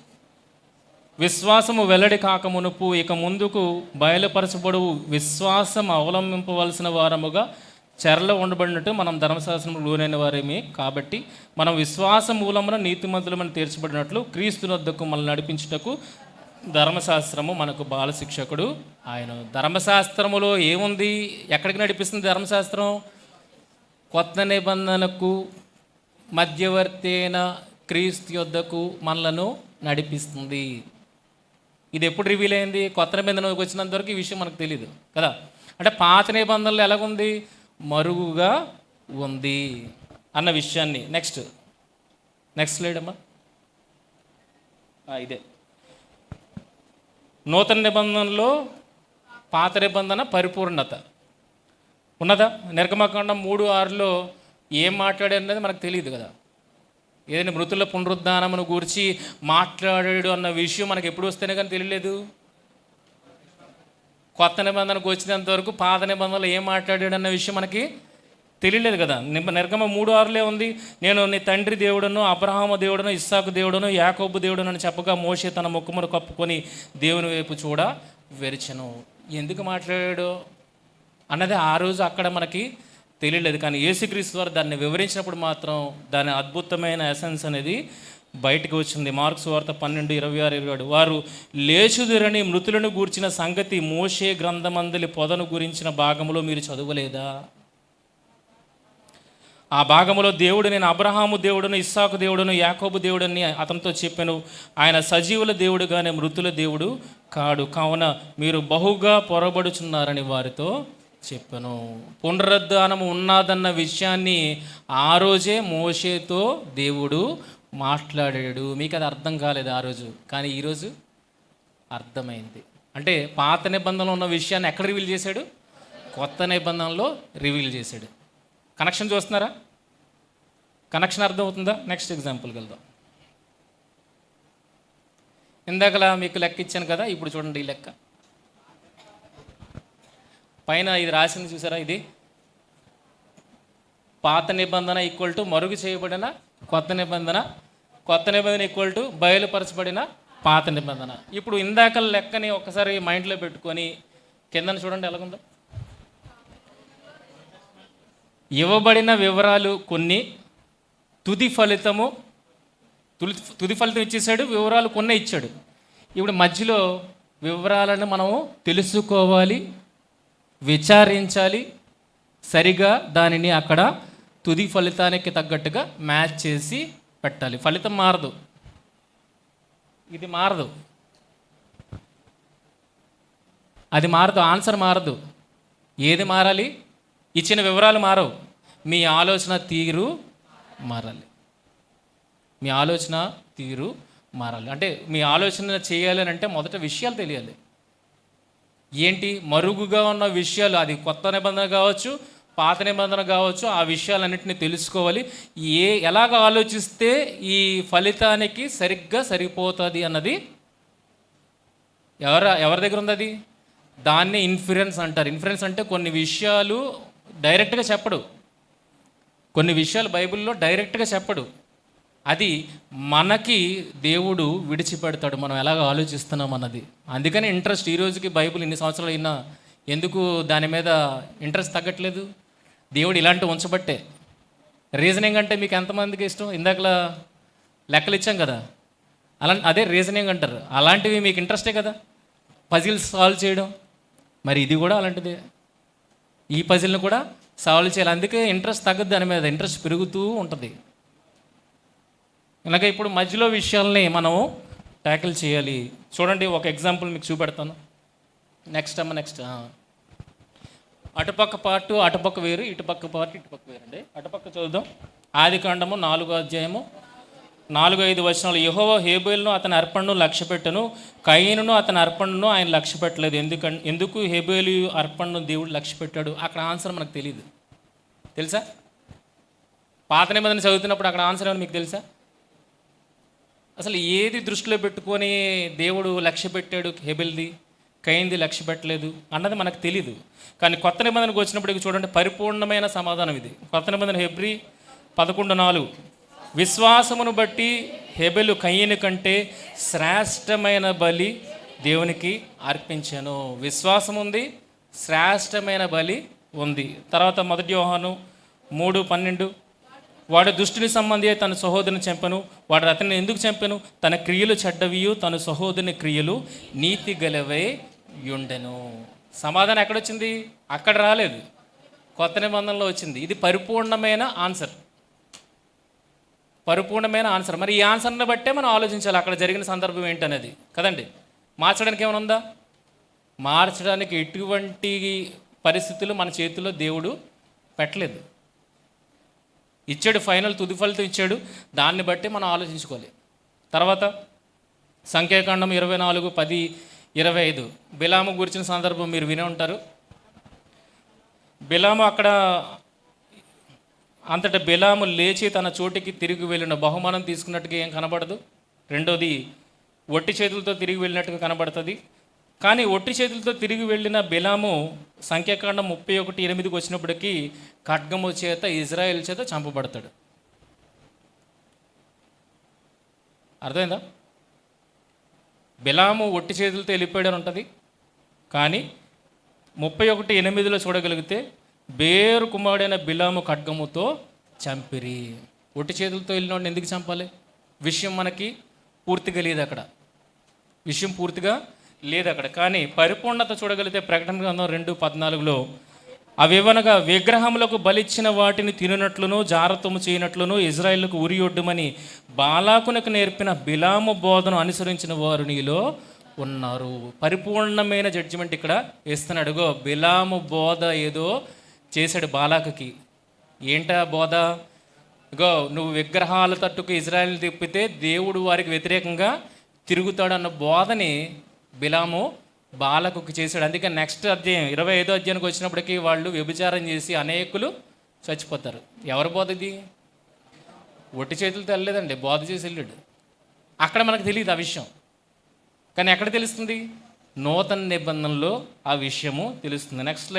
విశ్వాసము వెల్లడి కాక మునుపు ఇక ముందుకు బయలుపరచబడు విశ్వాసం అవలంబింపవలసిన వారముగా చెరలో ఉండబడినట్టు మనం ధర్మశాస్త్రం లోనైన వారేమి కాబట్టి మనం విశ్వాస మూలమున నీతిమంతులమని తీర్చబడినట్లు క్రీస్తు వద్దకు మనల్ని నడిపించుటకు ధర్మశాస్త్రము మనకు బాల శిక్షకుడు ఆయన. ధర్మశాస్త్రములో ఏముంది? ఎక్కడికి నడిపిస్తుంది ధర్మశాస్త్రం? కొత్త నిబంధనకు మధ్యవర్తి అయిన క్రీస్తు యొద్దకు మనలను నడిపిస్తుంది. ఇది ఎప్పుడు రివీల్ అయింది? కొత్త నిబంధనకు వచ్చినంత వరకు ఈ విషయం మనకు తెలియదు కదా. అంటే పాత నిబంధనలు ఎలాగుంది? మరుగుగా ఉంది అన్న విషయాన్ని నెక్స్ట్ స్లైడ్ అమ్మా. ఇదే నూతన నిబంధనలో పాత నిబంధన పరిపూర్ణత ఉన్నదా? నిర్గమకాండం 3:6లో ఏం మాట్లాడేది మనకు తెలియదు కదా. ఏదైనా మృతుల పునరుద్ధానమును గురించి మాట్లాడాడు అన్న విషయం మనకి ఎప్పుడు వస్తేనే కానీ తెలియలేదు. కొత్త నిబంధనకు వచ్చినంత వరకు పాత నిబంధనలు ఏం మాట్లాడాడు అన్న విషయం మనకి తెలియలేదు కదా. నిర్గమ 3:6లో ఉంది, నేను నీ తండ్రి దేవుడును, అబ్రహాము దేవుడును, ఇస్సాకు దేవుడును, యాకోబు దేవుడును అని చెప్పగా మోషే తన ముఖమును కప్పుకొని దేవుని వైపు చూడ వెరిచెను. ఎందుకు మాట్లాడాడు అన్నది ఆ రోజు అక్కడ మనకి తెలియలేదు. కానీ యేసుక్రీస్తు వారు దాన్ని వివరించినప్పుడు మాత్రం దాని అద్భుతమైన ఎసెన్స్ అనేది బయటకు వచ్చింది. మార్కు సువార్త 12:26-27 వారు లేచుదురని మృతులను గూర్చిన సంగతి మోషే గ్రంథమందలి పొదను గురించిన భాగంలో మీరు చదవలేదా? ఆ భాగంలో దేవుడు నేను అబ్రహాము దేవుడును, ఇస్సాకు దేవుడును, యాకోబు దేవుడని అతనితో చెప్పాను. ఆయన సజీవుల దేవుడు కానీ మృతుల దేవుడు కాడు, కావున మీరు బహుగా పొరబడుచున్నారని వారితో చెప్పాను. పునరుద్ధానము ఉన్నదన్న విషయాన్ని ఆ రోజే మోషేతో దేవుడు మాట్లాడాడు. మీకు అది అర్థం కాలేదు ఆ రోజు, కానీ ఈరోజు అర్థమైంది. అంటే పాత నిబంధనలో ఉన్న విషయాన్ని ఎక్కడ రివీల్ చేశాడు? కొత్త నిబంధనలో రివీల్ చేశాడు. కనెక్షన్ చూస్తున్నారా? కనెక్షన్ అర్థమవుతుందా? నెక్స్ట్ ఎగ్జాంపుల్కి వెళ్దాం. ఇందాకలా మీకు లెక్క ఇచ్చాను కదా, ఇప్పుడు చూడండి ఈ లెక్క పైన ఇది రాసింది చూసారా? ఇది పాత నిబంధన ఈక్వల్ టు మరుగు చేయబడిన కొత్త నిబంధన, కొత్త నిబంధన ఈక్వల్ టు బయలుపరచబడిన పాత నిబంధన. ఇప్పుడు ఇందాక లెక్కని ఒకసారి మైండ్లో పెట్టుకొని కిందన చూడండి ఎలాగుందో. ఇవ్వబడిన వివరాలు కొన్ని, తుది ఫలితం ఇచ్చేసాడు, వివరాలు కొన్ని ఇచ్చాడు. ఇప్పుడు మధ్యలో వివరాలను మనము తెలుసుకోవాలి, విచారించాలి, సరిగా దానిని అక్కడ తుది ఫలితానికి తగ్గట్టుగా మ్యాచ్ చేసి పెట్టాలి. ఫలితం మారదు, ఇది మారదు, అది మారదు, ఆన్సర్ మారదు. ఏది మారాలి? ఇచ్చిన వివరాలు మారవు, మీ ఆలోచన తీరు మారాలి. మీ ఆలోచన తీరు మారాలి. అంటే మీ ఆలోచన చేయాలి అంటే మొదట విషయాలు తెలియాలి. ఏంటి? మరుగుగా ఉన్న విషయాలు, అది కొత్త నిబంధన కావచ్చు, పాత నిబంధన కావచ్చు, ఆ విషయాలన్నింటినీ తెలుసుకోవాలి. ఎలాగ ఆలోచిస్తే ఈ ఫలితానికి సరిగ్గా సరిపోతుంది అన్నది ఎవరి దగ్గర ఉంది? అది దాన్ని ఇన్ఫరెన్స్ అంటారు. ఇన్ఫరెన్స్ అంటే కొన్ని విషయాలు డైరెక్ట్గా చెప్పడు, కొన్ని విషయాలు బైబిల్లో డైరెక్ట్గా చెప్పడు, అది మనకి దేవుడు విడిచిపెడతాడు మనం ఎలాగ ఆలోచిస్తున్నాం అన్నది. అందుకని ఇంట్రెస్ట్ ఈ రోజుకి బైబిల్ ఇన్ని సంవత్సరాలు అయినా ఎందుకు దాని మీద ఇంట్రెస్ట్ తగ్గట్లేదు? దేవుడు ఇలాంటివి ఉంచబట్టే. రీజనింగ్ అంటే మీకు ఎంతమందికి ఇష్టం? ఇందాకలా లెక్కలు ఇచ్చాం కదా, అదే రీజనింగ్ అంటారు. అలాంటివి మీకు ఇంట్రెస్టే కదా, పజిల్స్ సాల్వ్ చేయడం. మరి ఇది కూడా అలాంటిదే, ఈ పజిల్ని కూడా సాల్వ్ చేయాలి. అందుకే ఇంట్రెస్ట్ తగ్గదు, దాని మీద ఇంట్రెస్ట్ పెరుగుతూ ఉంటుంది. కనుక ఇప్పుడు మధ్యలో విషయాల్ని మనం ట్యాకిల్ చేయాలి. చూడండి, ఒక ఎగ్జాంపుల్ మీకు చూపెడతాను. నెక్స్ట్ అటుపక్క పార్ట్ అటుపక్క వేరు, ఇటుపక్క పార్ట్ ఇటుపక్క వేరు అండి. అటుపక్క చూద్దాం. ఆదికాండము 4వ అధ్యాయము 4-5 వచనాలు. యెహోవా హేబేలును అతని అర్పణను లక్ష్యపెట్టను, కయీనును అతని అర్పణను ఆయన లక్ష్యపెట్టలేదు. ఎందుకు హేబేలు అర్పణను దేవుడు లక్ష్యపెట్టాడు? అక్కడ ఆన్సర్ మనకు తెలియదు. తెలుసా? పాత నిబంధన చదువుతున్నప్పుడు అక్కడ ఆన్సర్ ఏమని మీకు తెలుసా? అసలు ఏది దృష్టిలో పెట్టుకొని దేవుడు లక్ష్య పెట్టాడు హేబెల్ది, కయీన్ది లక్ష్య పెట్టలేదు అన్నది మనకు తెలీదు. కానీ కొత్త నిబంధనకు వచ్చినప్పటికి చూడండి, పరిపూర్ణమైన సమాధానం ఇది. కొత్త నిబంధన హెబ్రీ 11:4, విశ్వాసమును బట్టి హేబెలు కయీను కంటే శ్రేష్టమైన బలి దేవునికి అర్పించాను. విశ్వాసం ఉంది, శ్రేష్టమైన బలి ఉంది. తర్వాత 1 యోహాను 3:12, వాడు దుష్టుని సంబంధి తన సహోదరుని చంపెను, వాడు అతన్ని ఎందుకు చంపెను? తన క్రియలు చెడ్డవియు తన సహోదరుని క్రియలు నీతి గలవై ఉండెను. సమాధానం ఎక్కడొచ్చింది? అక్కడ రాలేదు, కొత్త నిబంధనలో వచ్చింది. ఇది పరిపూర్ణమైన ఆన్సర్, పరిపూర్ణమైన ఆన్సర్. మరి ఈ ఆన్సర్ని బట్టే మనం ఆలోచించాలి అక్కడ జరిగిన సందర్భం ఏంటనేది కదండి. మార్చడానికి ఏమైనా ఉందా? మార్చడానికి ఎటువంటి పరిస్థితులు మన చేతిలో దేవుడు పెట్టలేదు. ఇచ్చాడు, ఫైనల్ తుది ఫలితం ఇచ్చాడు. దాన్ని బట్టి మనం ఆలోచించుకోవాలి. తర్వాత సంఖ్యాకాండం 24:10-25 బిలాము గురించిన సందర్భం మీరు వినే ఉంటారు. బిలాము అక్కడ అంతటా బిలాము లేచి తన చోటికి తిరిగి వెళ్ళిన, బహుమానం తీసుకున్నట్టుగా ఏం కనబడదు. రెండోది ఒట్టి చేతులతో తిరిగి వెళ్ళినట్టుగా కనబడుతుంది. కానీ ఒట్టి చేతులతో తిరిగి వెళ్ళిన బిలాము సంఖ్యాకాండం 31:8 వచ్చినప్పటికీ ఖడ్గము చేత ఇజ్రాయెల్ చేత చంపబడతాడు. అర్థమైందా? బిలాము ఒట్టి చేతులతో వెళ్ళిపోయాడని ఉంటుంది. కానీ 31:8 చూడగలిగితే బేరు కుమారుడైన బిలాము ఖడ్గముతో చంపిరి. ఒట్టి చేతులతో వెళ్ళినోడిని ఎందుకు చంపాలి? విషయం మనకి పూర్తిగా లేదు అక్కడ, విషయం పూర్తిగా లేదు అక్కడ. కానీ పరిపూర్ణత చూడగలిగితే ప్రకటన గ్రంథం 2:14 అవేవనగా విగ్రహములకు బలిచ్చిన వాటిని తిననట్లును జారతము చేయనట్లును ఇజ్రాయేలుకు ఉరియొడ్డుమని బాలాకునకు నేర్పిన బిలాము బోధను అనుసరించిన వారు నీలో ఉన్నారు. పరిపూర్ణమైన జడ్జిమెంట్ ఇక్కడ ఇస్తున్నాడు. గో బిలాము బోధ ఏదో చేశాడు బాలాకుకి. ఏంటా బోధ? గో నువ్వు విగ్రహాల తట్టుకు ఇజ్రాయేల్ తిప్పితే దేవుడు వారికి వ్యతిరేకంగా తిరుగుతాడన్న బోధని బిలాము బాలకుకి చేశాడు. అందుకే నెక్స్ట్ అధ్యాయం 25వ అధ్యాయానికి వచ్చినప్పటికీ వాళ్ళు వ్యభిచారం చేసి అనేకులు చచ్చిపోతారు. ఎవరి బోధ ఇది? ఒట్టి చేతులతో వెళ్ళలేదండి, బోధ చేసి వెళ్ళాడు. అక్కడ మనకు తెలియదు ఆ విషయం. కానీ ఎక్కడ తెలుస్తుంది? నూతన నిబంధనలో ఆ విషయము తెలుస్తుంది. నెక్స్ట్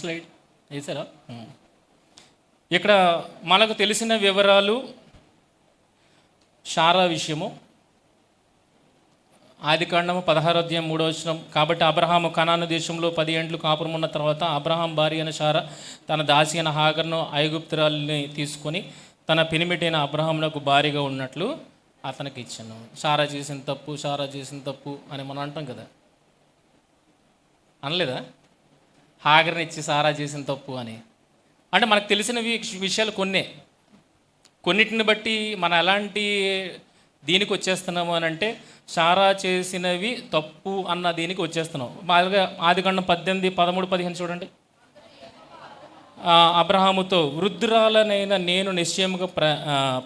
స్లైడ్ వేసారా? ఇక్కడ మనకు తెలిసిన వివరాలు శారా విషయము. ఆదికాండము 16వ అధ్యాయం 3వ వచనం. కాబట్టి అబ్రహాము కనాను దేశంలో 10 ఏండ్లు కాపురం ఉన్న తర్వాత అబ్రహాం భార్య అయిన శారా తన దాసి అయిన హాగర్ను ఐగుప్తురాలిని తీసుకొని తన పెనిమిటైన అబ్రహామునకు భార్యగా ఉన్నట్లు అతనికి ఇచ్చాను. శారా చేసిన తప్పు అని మనం అంటాం కదా, అనలేదా? హాగర్ని ఇచ్చి శారా చేసిన తప్పు అని. అంటే మనకు తెలిసిన విషయాలు కొన్నిటిని బట్టి మనం ఎలాంటి దీనికి వచ్చేస్తున్నాము అని అంటే శారా చేసినవి తప్పు అన్న దీనికి వచ్చేస్తున్నాం. బాగా ఆదికాండం 18:13-15 చూడండి. అబ్రహాముతో వృద్ధురాలనైనా నేను నిశ్చయముగా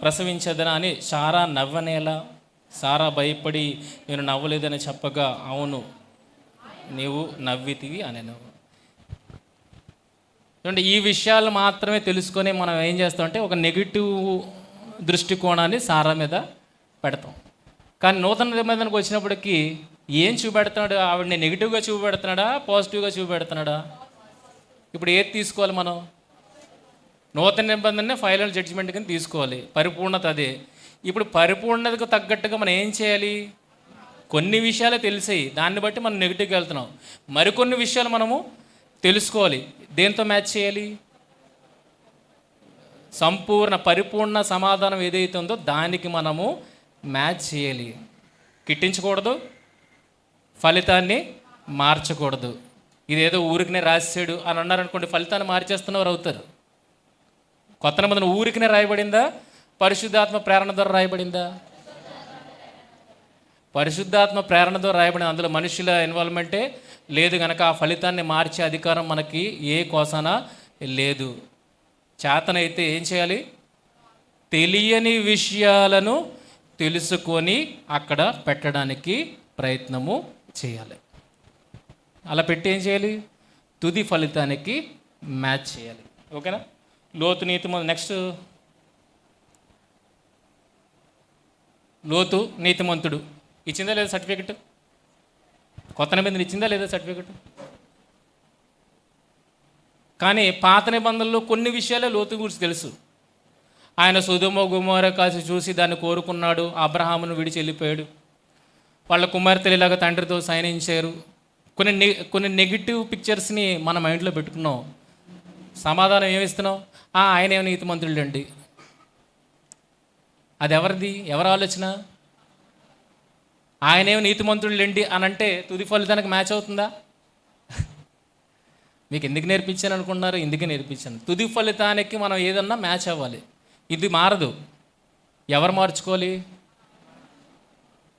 ప్రసవించదనా అని శారా నవ్వనేలా? శారా భయపడి నేను నవ్వలేదని చెప్పగా అవును నీవు నవ్వితివి అనెను. చూడండి, ఈ విషయాలు మాత్రమే తెలుసుకొని మనం ఏం చేస్తామంటే ఒక నెగిటివ్ దృష్టికోణాన్ని శారా మీద పెడతాం. కానీ నూతన నిబంధనకు వచ్చినప్పటికీ ఏం చూపెడుతున్నాడు? ఆవిడని నెగిటివ్గా చూపెడుతున్నాడా, పాజిటివ్గా చూపెడుతున్నాడా? ఇప్పుడు ఏది తీసుకోవాలి మనం? నూతన నిబంధననే ఫైనల్ జడ్జిమెంట్ కింద తీసుకోవాలి. పరిపూర్ణత అదే. ఇప్పుడు పరిపూర్ణతకు తగ్గట్టుగా మనం ఏం చేయాలి? కొన్ని విషయాలే తెలిసాయి, దాన్ని బట్టి మనం నెగిటివ్గా వెళ్తున్నాం. మరికొన్ని విషయాలు మనము తెలుసుకోవాలి. దేంతో మ్యాచ్ చేయాలి? పరిపూర్ణ సమాధానం ఏదైతే ఉందో దానికి మనము మ్యాచ్ చేయాలి. కిట్టించకూడదు, ఫలితాన్ని మార్చకూడదు. ఇదేదో ఊరికినే రాసాడు అని అన్నారనుకోండి, ఫలితాన్ని మార్చేస్తున్నవారు అవుతారు. కొత్త నిబంధన ఊరికినే రాయబడిందా, పరిశుద్ధాత్మ ప్రేరణ ద్వారా రాయబడిందా? పరిశుద్ధాత్మ ప్రేరణతో రాయబడిన, అందులో మనుషుల ఇన్వాల్వ్మెంటే లేదు కనుక ఆ ఫలితాన్ని మార్చే అధికారం మనకి ఏ కోసాన లేదు. చేతనైతే ఏం చేయాలి? తెలియని విషయాలను తెలుసుకొని అక్కడ పెట్టడానికి ప్రయత్నము చేయాలి. అలా పెట్టి ఏం చేయాలి? తుది ఫలితానికి మ్యాచ్ చేయాలి. ఓకేనా? లోతు నీతిమంతుడు. నెక్స్ట్, లోతు నీతిమంతుడు. ఇచ్చిందా లేదా సర్టిఫికెట్? కొత్త నిబంధన ఇచ్చిందా లేదా సర్టిఫికెట్? కానీ పాత నిబంధనలో కొన్ని విషయాలే లోతు గురించి తెలుసు. ఆయన సొదొమ గొమొర కాసి చూసి దాన్ని కోరుకున్నాడు. అబ్రహామును విడిచి వెళ్ళిపోయాడు. వాళ్ళ కుమార్తెలు ఇలాగ తండ్రితో సైనించారు. కొన్ని నెగిటివ్ పిక్చర్స్ని మన మైండ్లో పెట్టుకున్నాం. సమాధానం ఏమిస్తున్నాం? ఆయన ఏమి నీతిమంతుడండి. అది ఎవరిది? ఎవరి ఆలోచన? ఆయనేమి నీతిమంతుడులేండి అని అంటే తుది ఫలితానికి మ్యాచ్ అవుతుందా? మీకు ఎందుకు నేర్పించాను అనుకున్నారు? ఎందుకే నేర్పించాను. తుది ఫలితానికి మనం ఏదన్నా మ్యాచ్ అవ్వాలి. ఇది మారదు. ఎవరు మార్చుకోవాలి?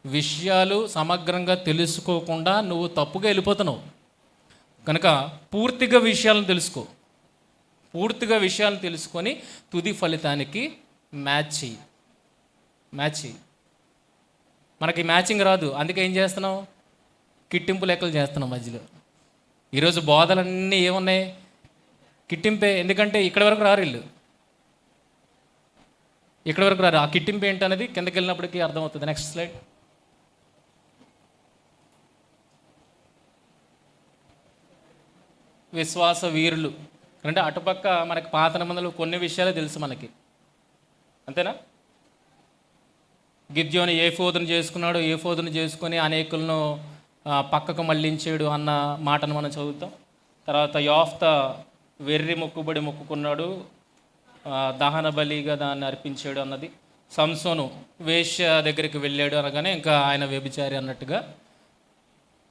విషయాలు సమగ్రంగా తెలుసుకోకుండా నువ్వు తప్పుగా వెళ్ళిపోతున్నావు కనుక పూర్తిగా విషయాలను తెలుసుకో. పూర్తిగా విషయాలను తెలుసుకొని తుది ఫలితానికి మ్యాచ్ చెయ్యి. మనకి మ్యాచింగ్ రాదు, అందుకే ఏం చేస్తున్నాం? కిట్టింపు లెక్కలు చేస్తున్నాం మధ్యలో. ఈరోజు బోధలన్నీ ఏమున్నాయి? కిట్టింపే. ఎందుకంటే ఇక్కడ వరకు రారు వీళ్ళు, ఇక్కడ వరకు రారు. ఆ కిట్టింపు ఏంటనేది కిందకి వెళ్ళినప్పటికీ అర్థమవుతుంది. Next slide. విశ్వాస వీరులు అంటే అటుపక్క మనకి పాత నిబంధనలు కొన్ని విషయాలే తెలుసు మనకి, అంతేనా? గిద్యోని ఏఫోదును చేసుకున్నాడు, ఏఫోదును చేసుకొని అనేకులను పక్కకు మళ్ళించాడు అన్న మాటను మనం చదువుతాం. తర్వాత యోఫ్తా వెర్రి మొక్కుబడి మొక్కుకున్నాడు, దహన బలిగా దాన్ని అర్పించాడు అన్నది. సంసోను వేశ్య దగ్గరికి వెళ్ళాడు అనగానే ఇంకా ఆయన వ్యభిచారి అన్నట్టుగా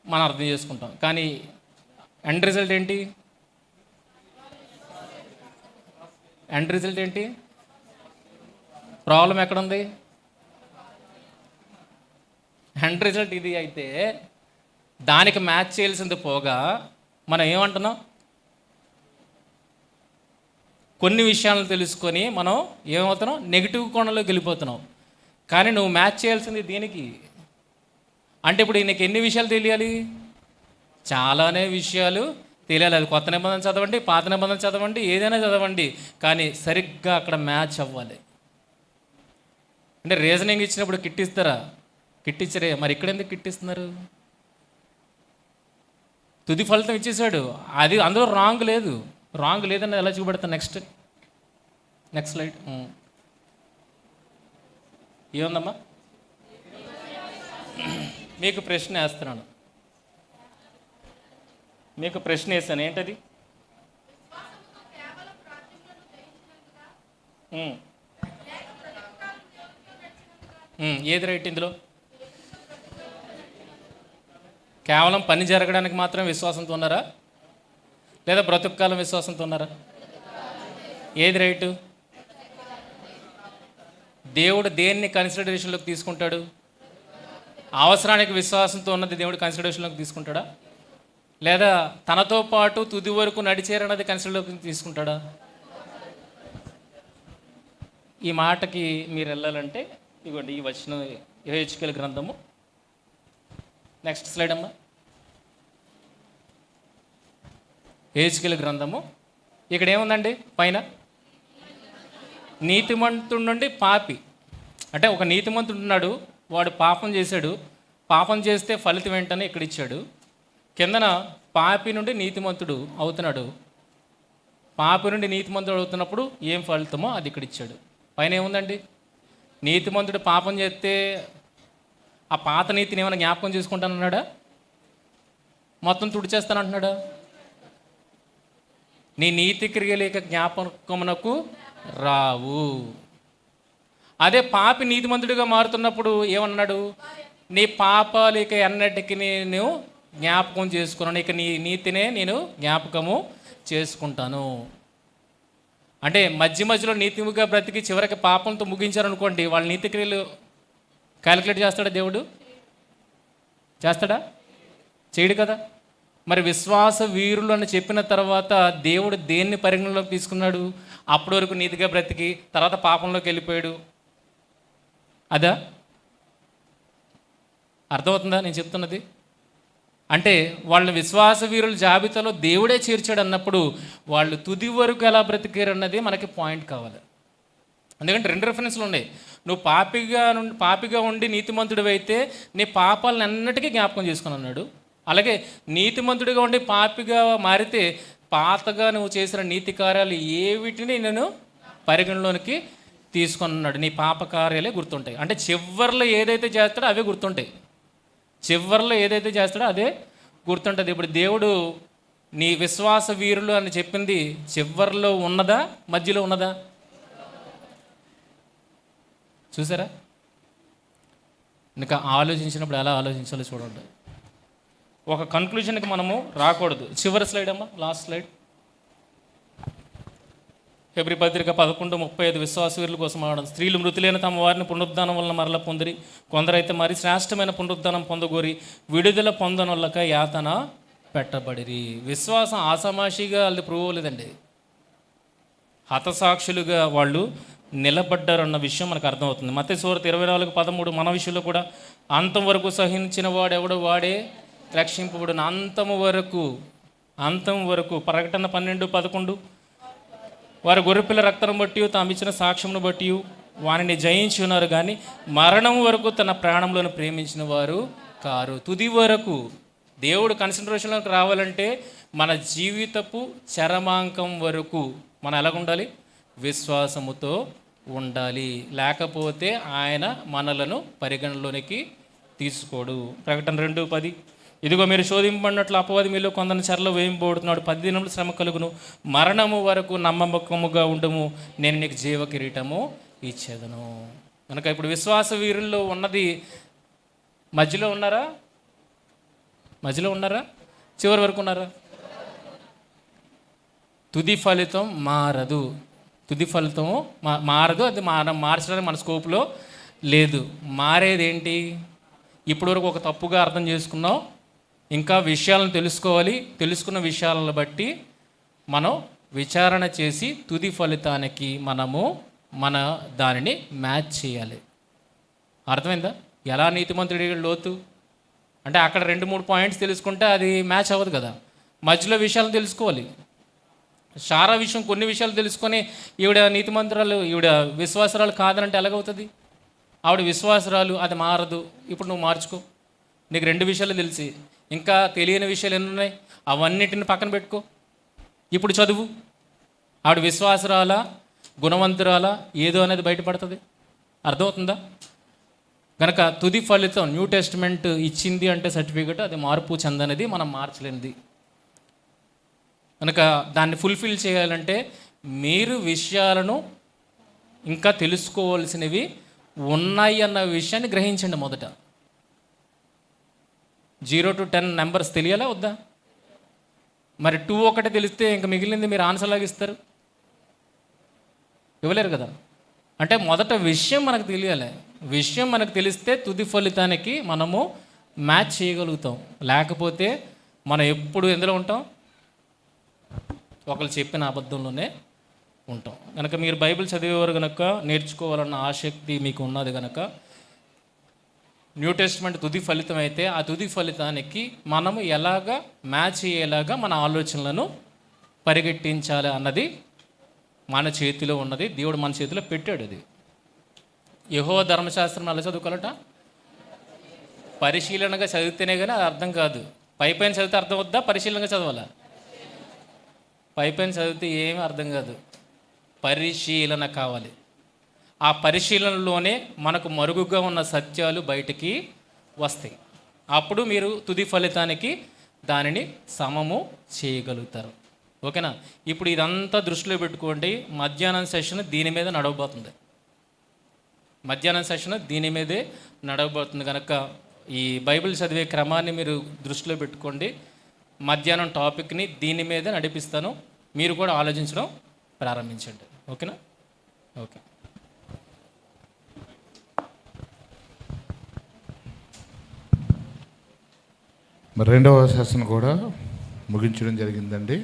మనం అర్థం చేసుకుంటాం. కానీ ఎండ్ రిజల్ట్ ఏంటి? ప్రాబ్లం ఎక్కడుంది? ఎండ్ రిజల్ట్ ఇది అయితే దానికి మ్యాచ్ చేయాల్సింది పోగా మనం ఏమంటున్నాం? కొన్ని విషయాలను తెలుసుకొని మనం ఏమవుతున్నాం? నెగిటివ్ కోణంలోకి వెళ్ళిపోతున్నాం. కానీ నువ్వు మ్యాచ్ చేయాల్సింది దీనికి. అంటే ఇప్పుడు నీకు ఎన్ని విషయాలు తెలియాలి? చాలానే విషయాలు తెలియాలి. అది కొత్త నిబంధన చదవండి, పాత నిబంధన చదవండి, ఏదైనా చదవండి, కానీ సరిగ్గా అక్కడ మ్యాచ్ అవ్వాలి. అంటే రీజనింగ్ ఇచ్చినప్పుడు కిట్టిస్తారా? కిట్టించరే. మరి ఇక్కడ ఎందుకు కిట్టిస్తున్నారు? తుది ఫలితం ఇచ్చేసాడు, అది అందులో రాంగ్ లేదని ఎలా చూపెడతా? Next slide. ఏముందమ్మా? మీకు ప్రశ్న వేస్తున్నాను, ఏంటది? ఏది రైట్ ఇందులో? కేవలం పని జరగడానికి మాత్రం విశ్వాసంతో ఉన్నారా, లేదా బ్రతుకుకాలం విశ్వాసంతో ఉన్నారా? ఏది రైటు? దేవుడు దేన్ని కన్సిడరేషన్లోకి తీసుకుంటాడు? అవసరానికి విశ్వాసంతో ఉన్నది దేవుడు కన్సిడరేషన్లోకి తీసుకుంటాడా, లేదా తనతో పాటు తుది వరకు నడిచేరన్నది కన్సిడర్లోకి తీసుకుంటాడా? ఈ మాటకి మీరు వెళ్ళాలంటే ఇవ్వండి ఈ వచనం యెహెజ్కేలు గ్రంథము. నెక్స్ట్ స్లైడ్ అమ్మా. యెహెజ్కేలు గ్రంథము. ఇక్కడ ఏముందండి? పైన నీతిమంతుడి నుండి పాపి. అంటే ఒక నీతిమంతుడు ఉన్నాడు, వాడు పాపం చేశాడు, పాపం చేస్తే ఫలితం ఏంటని ఇక్కడ ఇచ్చాడు. కిందన పాపి నుండి నీతిమంతుడు అవుతున్నాడు, పాపి నుండి నీతిమంతుడు అవుతున్నప్పుడు ఏం ఫలితమో అది ఇక్కడ ఇచ్చాడు. పైన ఏముందండి? నీతిమంతుడు పాపం చేస్తే ఆ పాత నీతిని ఏమైనా జ్ఞాపకం చేసుకుంటానన్నాడా? మొత్తం తుడిచేస్తానంటున్నాడా? నీ నీతి క్రియలేక జ్ఞాపకమునకు రావు. అదే పాపి నీతిమంతుడిగా మారుతున్నప్పుడు ఏమన్నాడు? నీ పాపాలేక ఎన్నటికి నేను జ్ఞాపకం చేసుకున్నాను, ఇక నీ నీతినే నేను జ్ఞాపకము చేసుకుంటాను. అంటే మధ్యలో నీతిగా బ్రతికి చివరికి పాపంతో ముగించారనుకోండి, వాళ్ళ నీతి క్రియలు క్యాలిక్యులేట్ చేస్తాడా దేవుడు? చేస్తాడా? చేయడు కదా. మరి విశ్వాస వీరులు అని చెప్పిన తర్వాత దేవుడు దేన్ని పరిగణలోకి తీసుకున్నాడు? అప్పటి వరకు నీతిగా బ్రతికి తర్వాత పాపంలోకి వెళ్ళిపోయాడు. అదా? అర్థమవుతుందా నేను చెప్తున్నది? అంటే వాళ్ళని విశ్వాస వీరుల జాబితాలో దేవుడే చేర్చాడు అన్నప్పుడు వాళ్ళు తుది వరకు ఎలా బ్రతికారు అన్నది మనకి పాయింట్ కావాలి. ఎందుకంటే 2 రెఫరెన్స్లు ఉన్నాయి. నువ్వు పాపిగా ఉండి నీతిమంతుడు అయితే నీ పాపాలను అన్నిటికీ జ్ఞాపకం చేసుకుని అన్నాడు. అలాగే నీతిమంతుడిగా ఉండి పాపిగా మారితే పాతగా నువ్వు చేసిన నీతి కార్యాలు ఏవిటిని నేను పరిగణలోనికి తీసుకున్నాడు. నీ పాప కార్యాలే గుర్తుంటాయి. అంటే చివర్లో ఏదైతే చేస్తాడో అవే గుర్తుంటాయి. చివర్లో ఏదైతే చేస్తాడో అదే గుర్తుంటుంది. ఇప్పుడు దేవుడు నీ విశ్వాస వీరులు అని చెప్పింది చివర్లో ఉన్నదా, మధ్యలో ఉన్నదా? చూసారా? ఇంకా ఆలోచించినప్పుడు ఎలా ఆలోచించాలో చూడండి. ఒక కన్క్లూజన్కి మనము రాకూడదు. చివరి స్లైడ్ అమ్మా, లాస్ట్ స్లైడ్. ఫిబ్రవరి పత్రిక 11:35 విశ్వాస వీరుల కోసం ఆడడం. స్త్రీలు మృతులైన తమ వారిని పునరుద్ధానం వలన మరల పొందిరి, కొందరైతే మరి శ్రేష్టమైన పునరుద్ధానం పొందగోరి విడుదల పొందనొల్లక యాతన పెట్టబడిరి. విశ్వాసం ఆసమాషిగా అది ప్రూవ్ అవ్వలేదండి. హతసాక్షులుగా వాళ్ళు నిలబడ్డారన్న విషయం మనకు అర్థమవుతుంది. మత్తయి సువార్త 24:13 మన విషయంలో కూడా అంతం వరకు సహించిన వాడెవడో వాడే రక్షింపబడును. అంతం వరకు. ప్రకటన 12:11 వారు గొర్రెపిల్ల రక్తం బట్టి తాము ఇచ్చిన సాక్ష్యమును బట్టి వారిని జయించి ఉన్నారు, కానీ మరణం వరకు తన ప్రాణంలోని ప్రేమించిన వారు కారు. తుది వరకు దేవుడు కన్సిడరేషన్లోకి రావాలంటే మన జీవితపు చరమాంకం వరకు మనం ఎలాగ ఉండాలి? విశ్వాసముతో ఉండాలి. లేకపోతే ఆయన మనలను పరిగణలోనికి తీసుకోడు. ప్రకటన 2:10 ఇదిగో మీరు శోధింపబడినట్లు అపవాది మీలో కొందరిని చెరలో వేయింపబడుతున్నాడు. 10 దినములు శ్రమ కలుగును, మరణము వరకు నమ్మకముగా ఉండము, నేను నీకు జీవ కిరీటము ఇచ్చేదను. కనుక ఇప్పుడు విశ్వాస వీరుల్లో ఉన్నది మధ్యలో ఉన్నారా? చివరి వరకు ఉన్నారా? తుది ఫలితం మారదు. మారదు. అది మార్చడానికి మన స్కోప్లో లేదు. మారేది ఏంటి? ఇప్పటివరకు ఒక తప్పుగా అర్థం చేసుకున్నాం. ఇంకా విషయాలను తెలుసుకోవాలి. తెలుసుకున్న విషయాలను బట్టి మనం విచారణ చేసి తుది ఫలితానికి మన దానిని మ్యాచ్ చేయాలి. అర్థమైందా? ఎలా నీతిమంతుడి లోతు అంటే అక్కడ 2-3 పాయింట్స్ తెలుసుకుంటే అది మ్యాచ్ అవ్వదు కదా. మధ్యలో విషయాలు తెలుసుకోవాలి. సారా విషయం కొన్ని విషయాలు తెలుసుకొని ఈవిడ నీతిమంతురాలు, ఈవిడ విశ్వాసరాలు కాదనంటే ఎలాగవుతుంది? ఆవిడ విశ్వాసరాలు, అది మారదు. ఇప్పుడు నువ్వు మార్చుకో. నీకు 2 విషయాలు తెలిసి ఇంకా తెలియని విషయాలు ఎన్ని ఉన్నాయి, అవన్నిటిని పక్కన పెట్టుకో. ఇప్పుడు చదువు. ఆవిడ విశ్వాసరాలా, గుణవంతురాలా, ఏదో అనేది బయటపడుతుంది. అర్థమవుతుందా? కనుక తుది ఫలితం న్యూ టెస్టిమెంట్ ఇచ్చింది అంటే సర్టిఫికెట్, అది మార్పు చెందనిది, మనం మార్చలేనిది. కనుక దాన్ని ఫుల్ఫిల్ చేయాలంటే మీరు విషయాలను ఇంకా తెలుసుకోవాల్సినవి ఉన్నాయి అన్న విషయాన్ని గ్రహించండి. మొదట 0 to 10 నెంబర్స్ తెలియాలా వద్దా? మరి 2 ఒకటి తెలిస్తే ఇంకా మిగిలింది మీరు ఆన్సర్ లాగా ఇస్తారు? ఇవ్వలేరు కదా. అంటే మొదట విషయం మనకు తెలియాలి. విషయం మనకు తెలిస్తే తుది ఫలితానికి మనము మ్యాచ్ చేయగలుగుతాం. లేకపోతే మనం ఎప్పుడు ఎందులో ఉంటాం? ఒకళ్ళు చెప్పిన అబద్ధంలోనే ఉంటాం. కనుక మీరు బైబిల్ చదివేవారు కనుక, నేర్చుకోవాలన్న ఆసక్తి మీకు ఉన్నది కనుక, న్యూ టెస్టిమెంట్ తుది ఫలితం అయితే ఆ తుది ఫలితానికి మనము ఎలాగా మ్యాచ్ అయ్యేలాగా మన ఆలోచనలను పరిగెట్టించాలి అన్నది మన చేతిలో ఉన్నది. దేవుడు మన చేతిలో పెట్టాడు. అది యెహోవా ధర్మశాస్త్రం అలా చదువుకోవాలట. పరిశీలనగా చదివితేనే కానీ అది అర్థం కాదు. పైపైన చదివితే అర్థం వద్దా? పరిశీలనగా చదవాలా? పైపైన చదివితే ఏమీ అర్థం కాదు. పరిశీలన కావాలి. ఆ పరిశీలనలోనే మనకు మరుగుగా ఉన్న సత్యాలు బయటికి వస్తాయి. అప్పుడు మీరు తుది ఫలితానికి దానిని సమము చేయగలుగుతారు. ఓకేనా? ఇప్పుడు ఇదంతా దృష్టిలో పెట్టుకోండి. మధ్యాహ్నం సెషన్ దీని మీద నడవబోతుంది. కనుక ఈ బైబిల్ చదివే క్రమాన్ని మీరు దృష్టిలో పెట్టుకోండి. మధ్యాహ్నం టాపిక్ని దీని మీద నడిపిస్తాను. మీరు కూడా ఆలోచించడం ప్రారంభించండి. ఓకేనా? ఓకే. మరి రెండవ సెషన్ కూడా ముగించడం జరిగిందండి.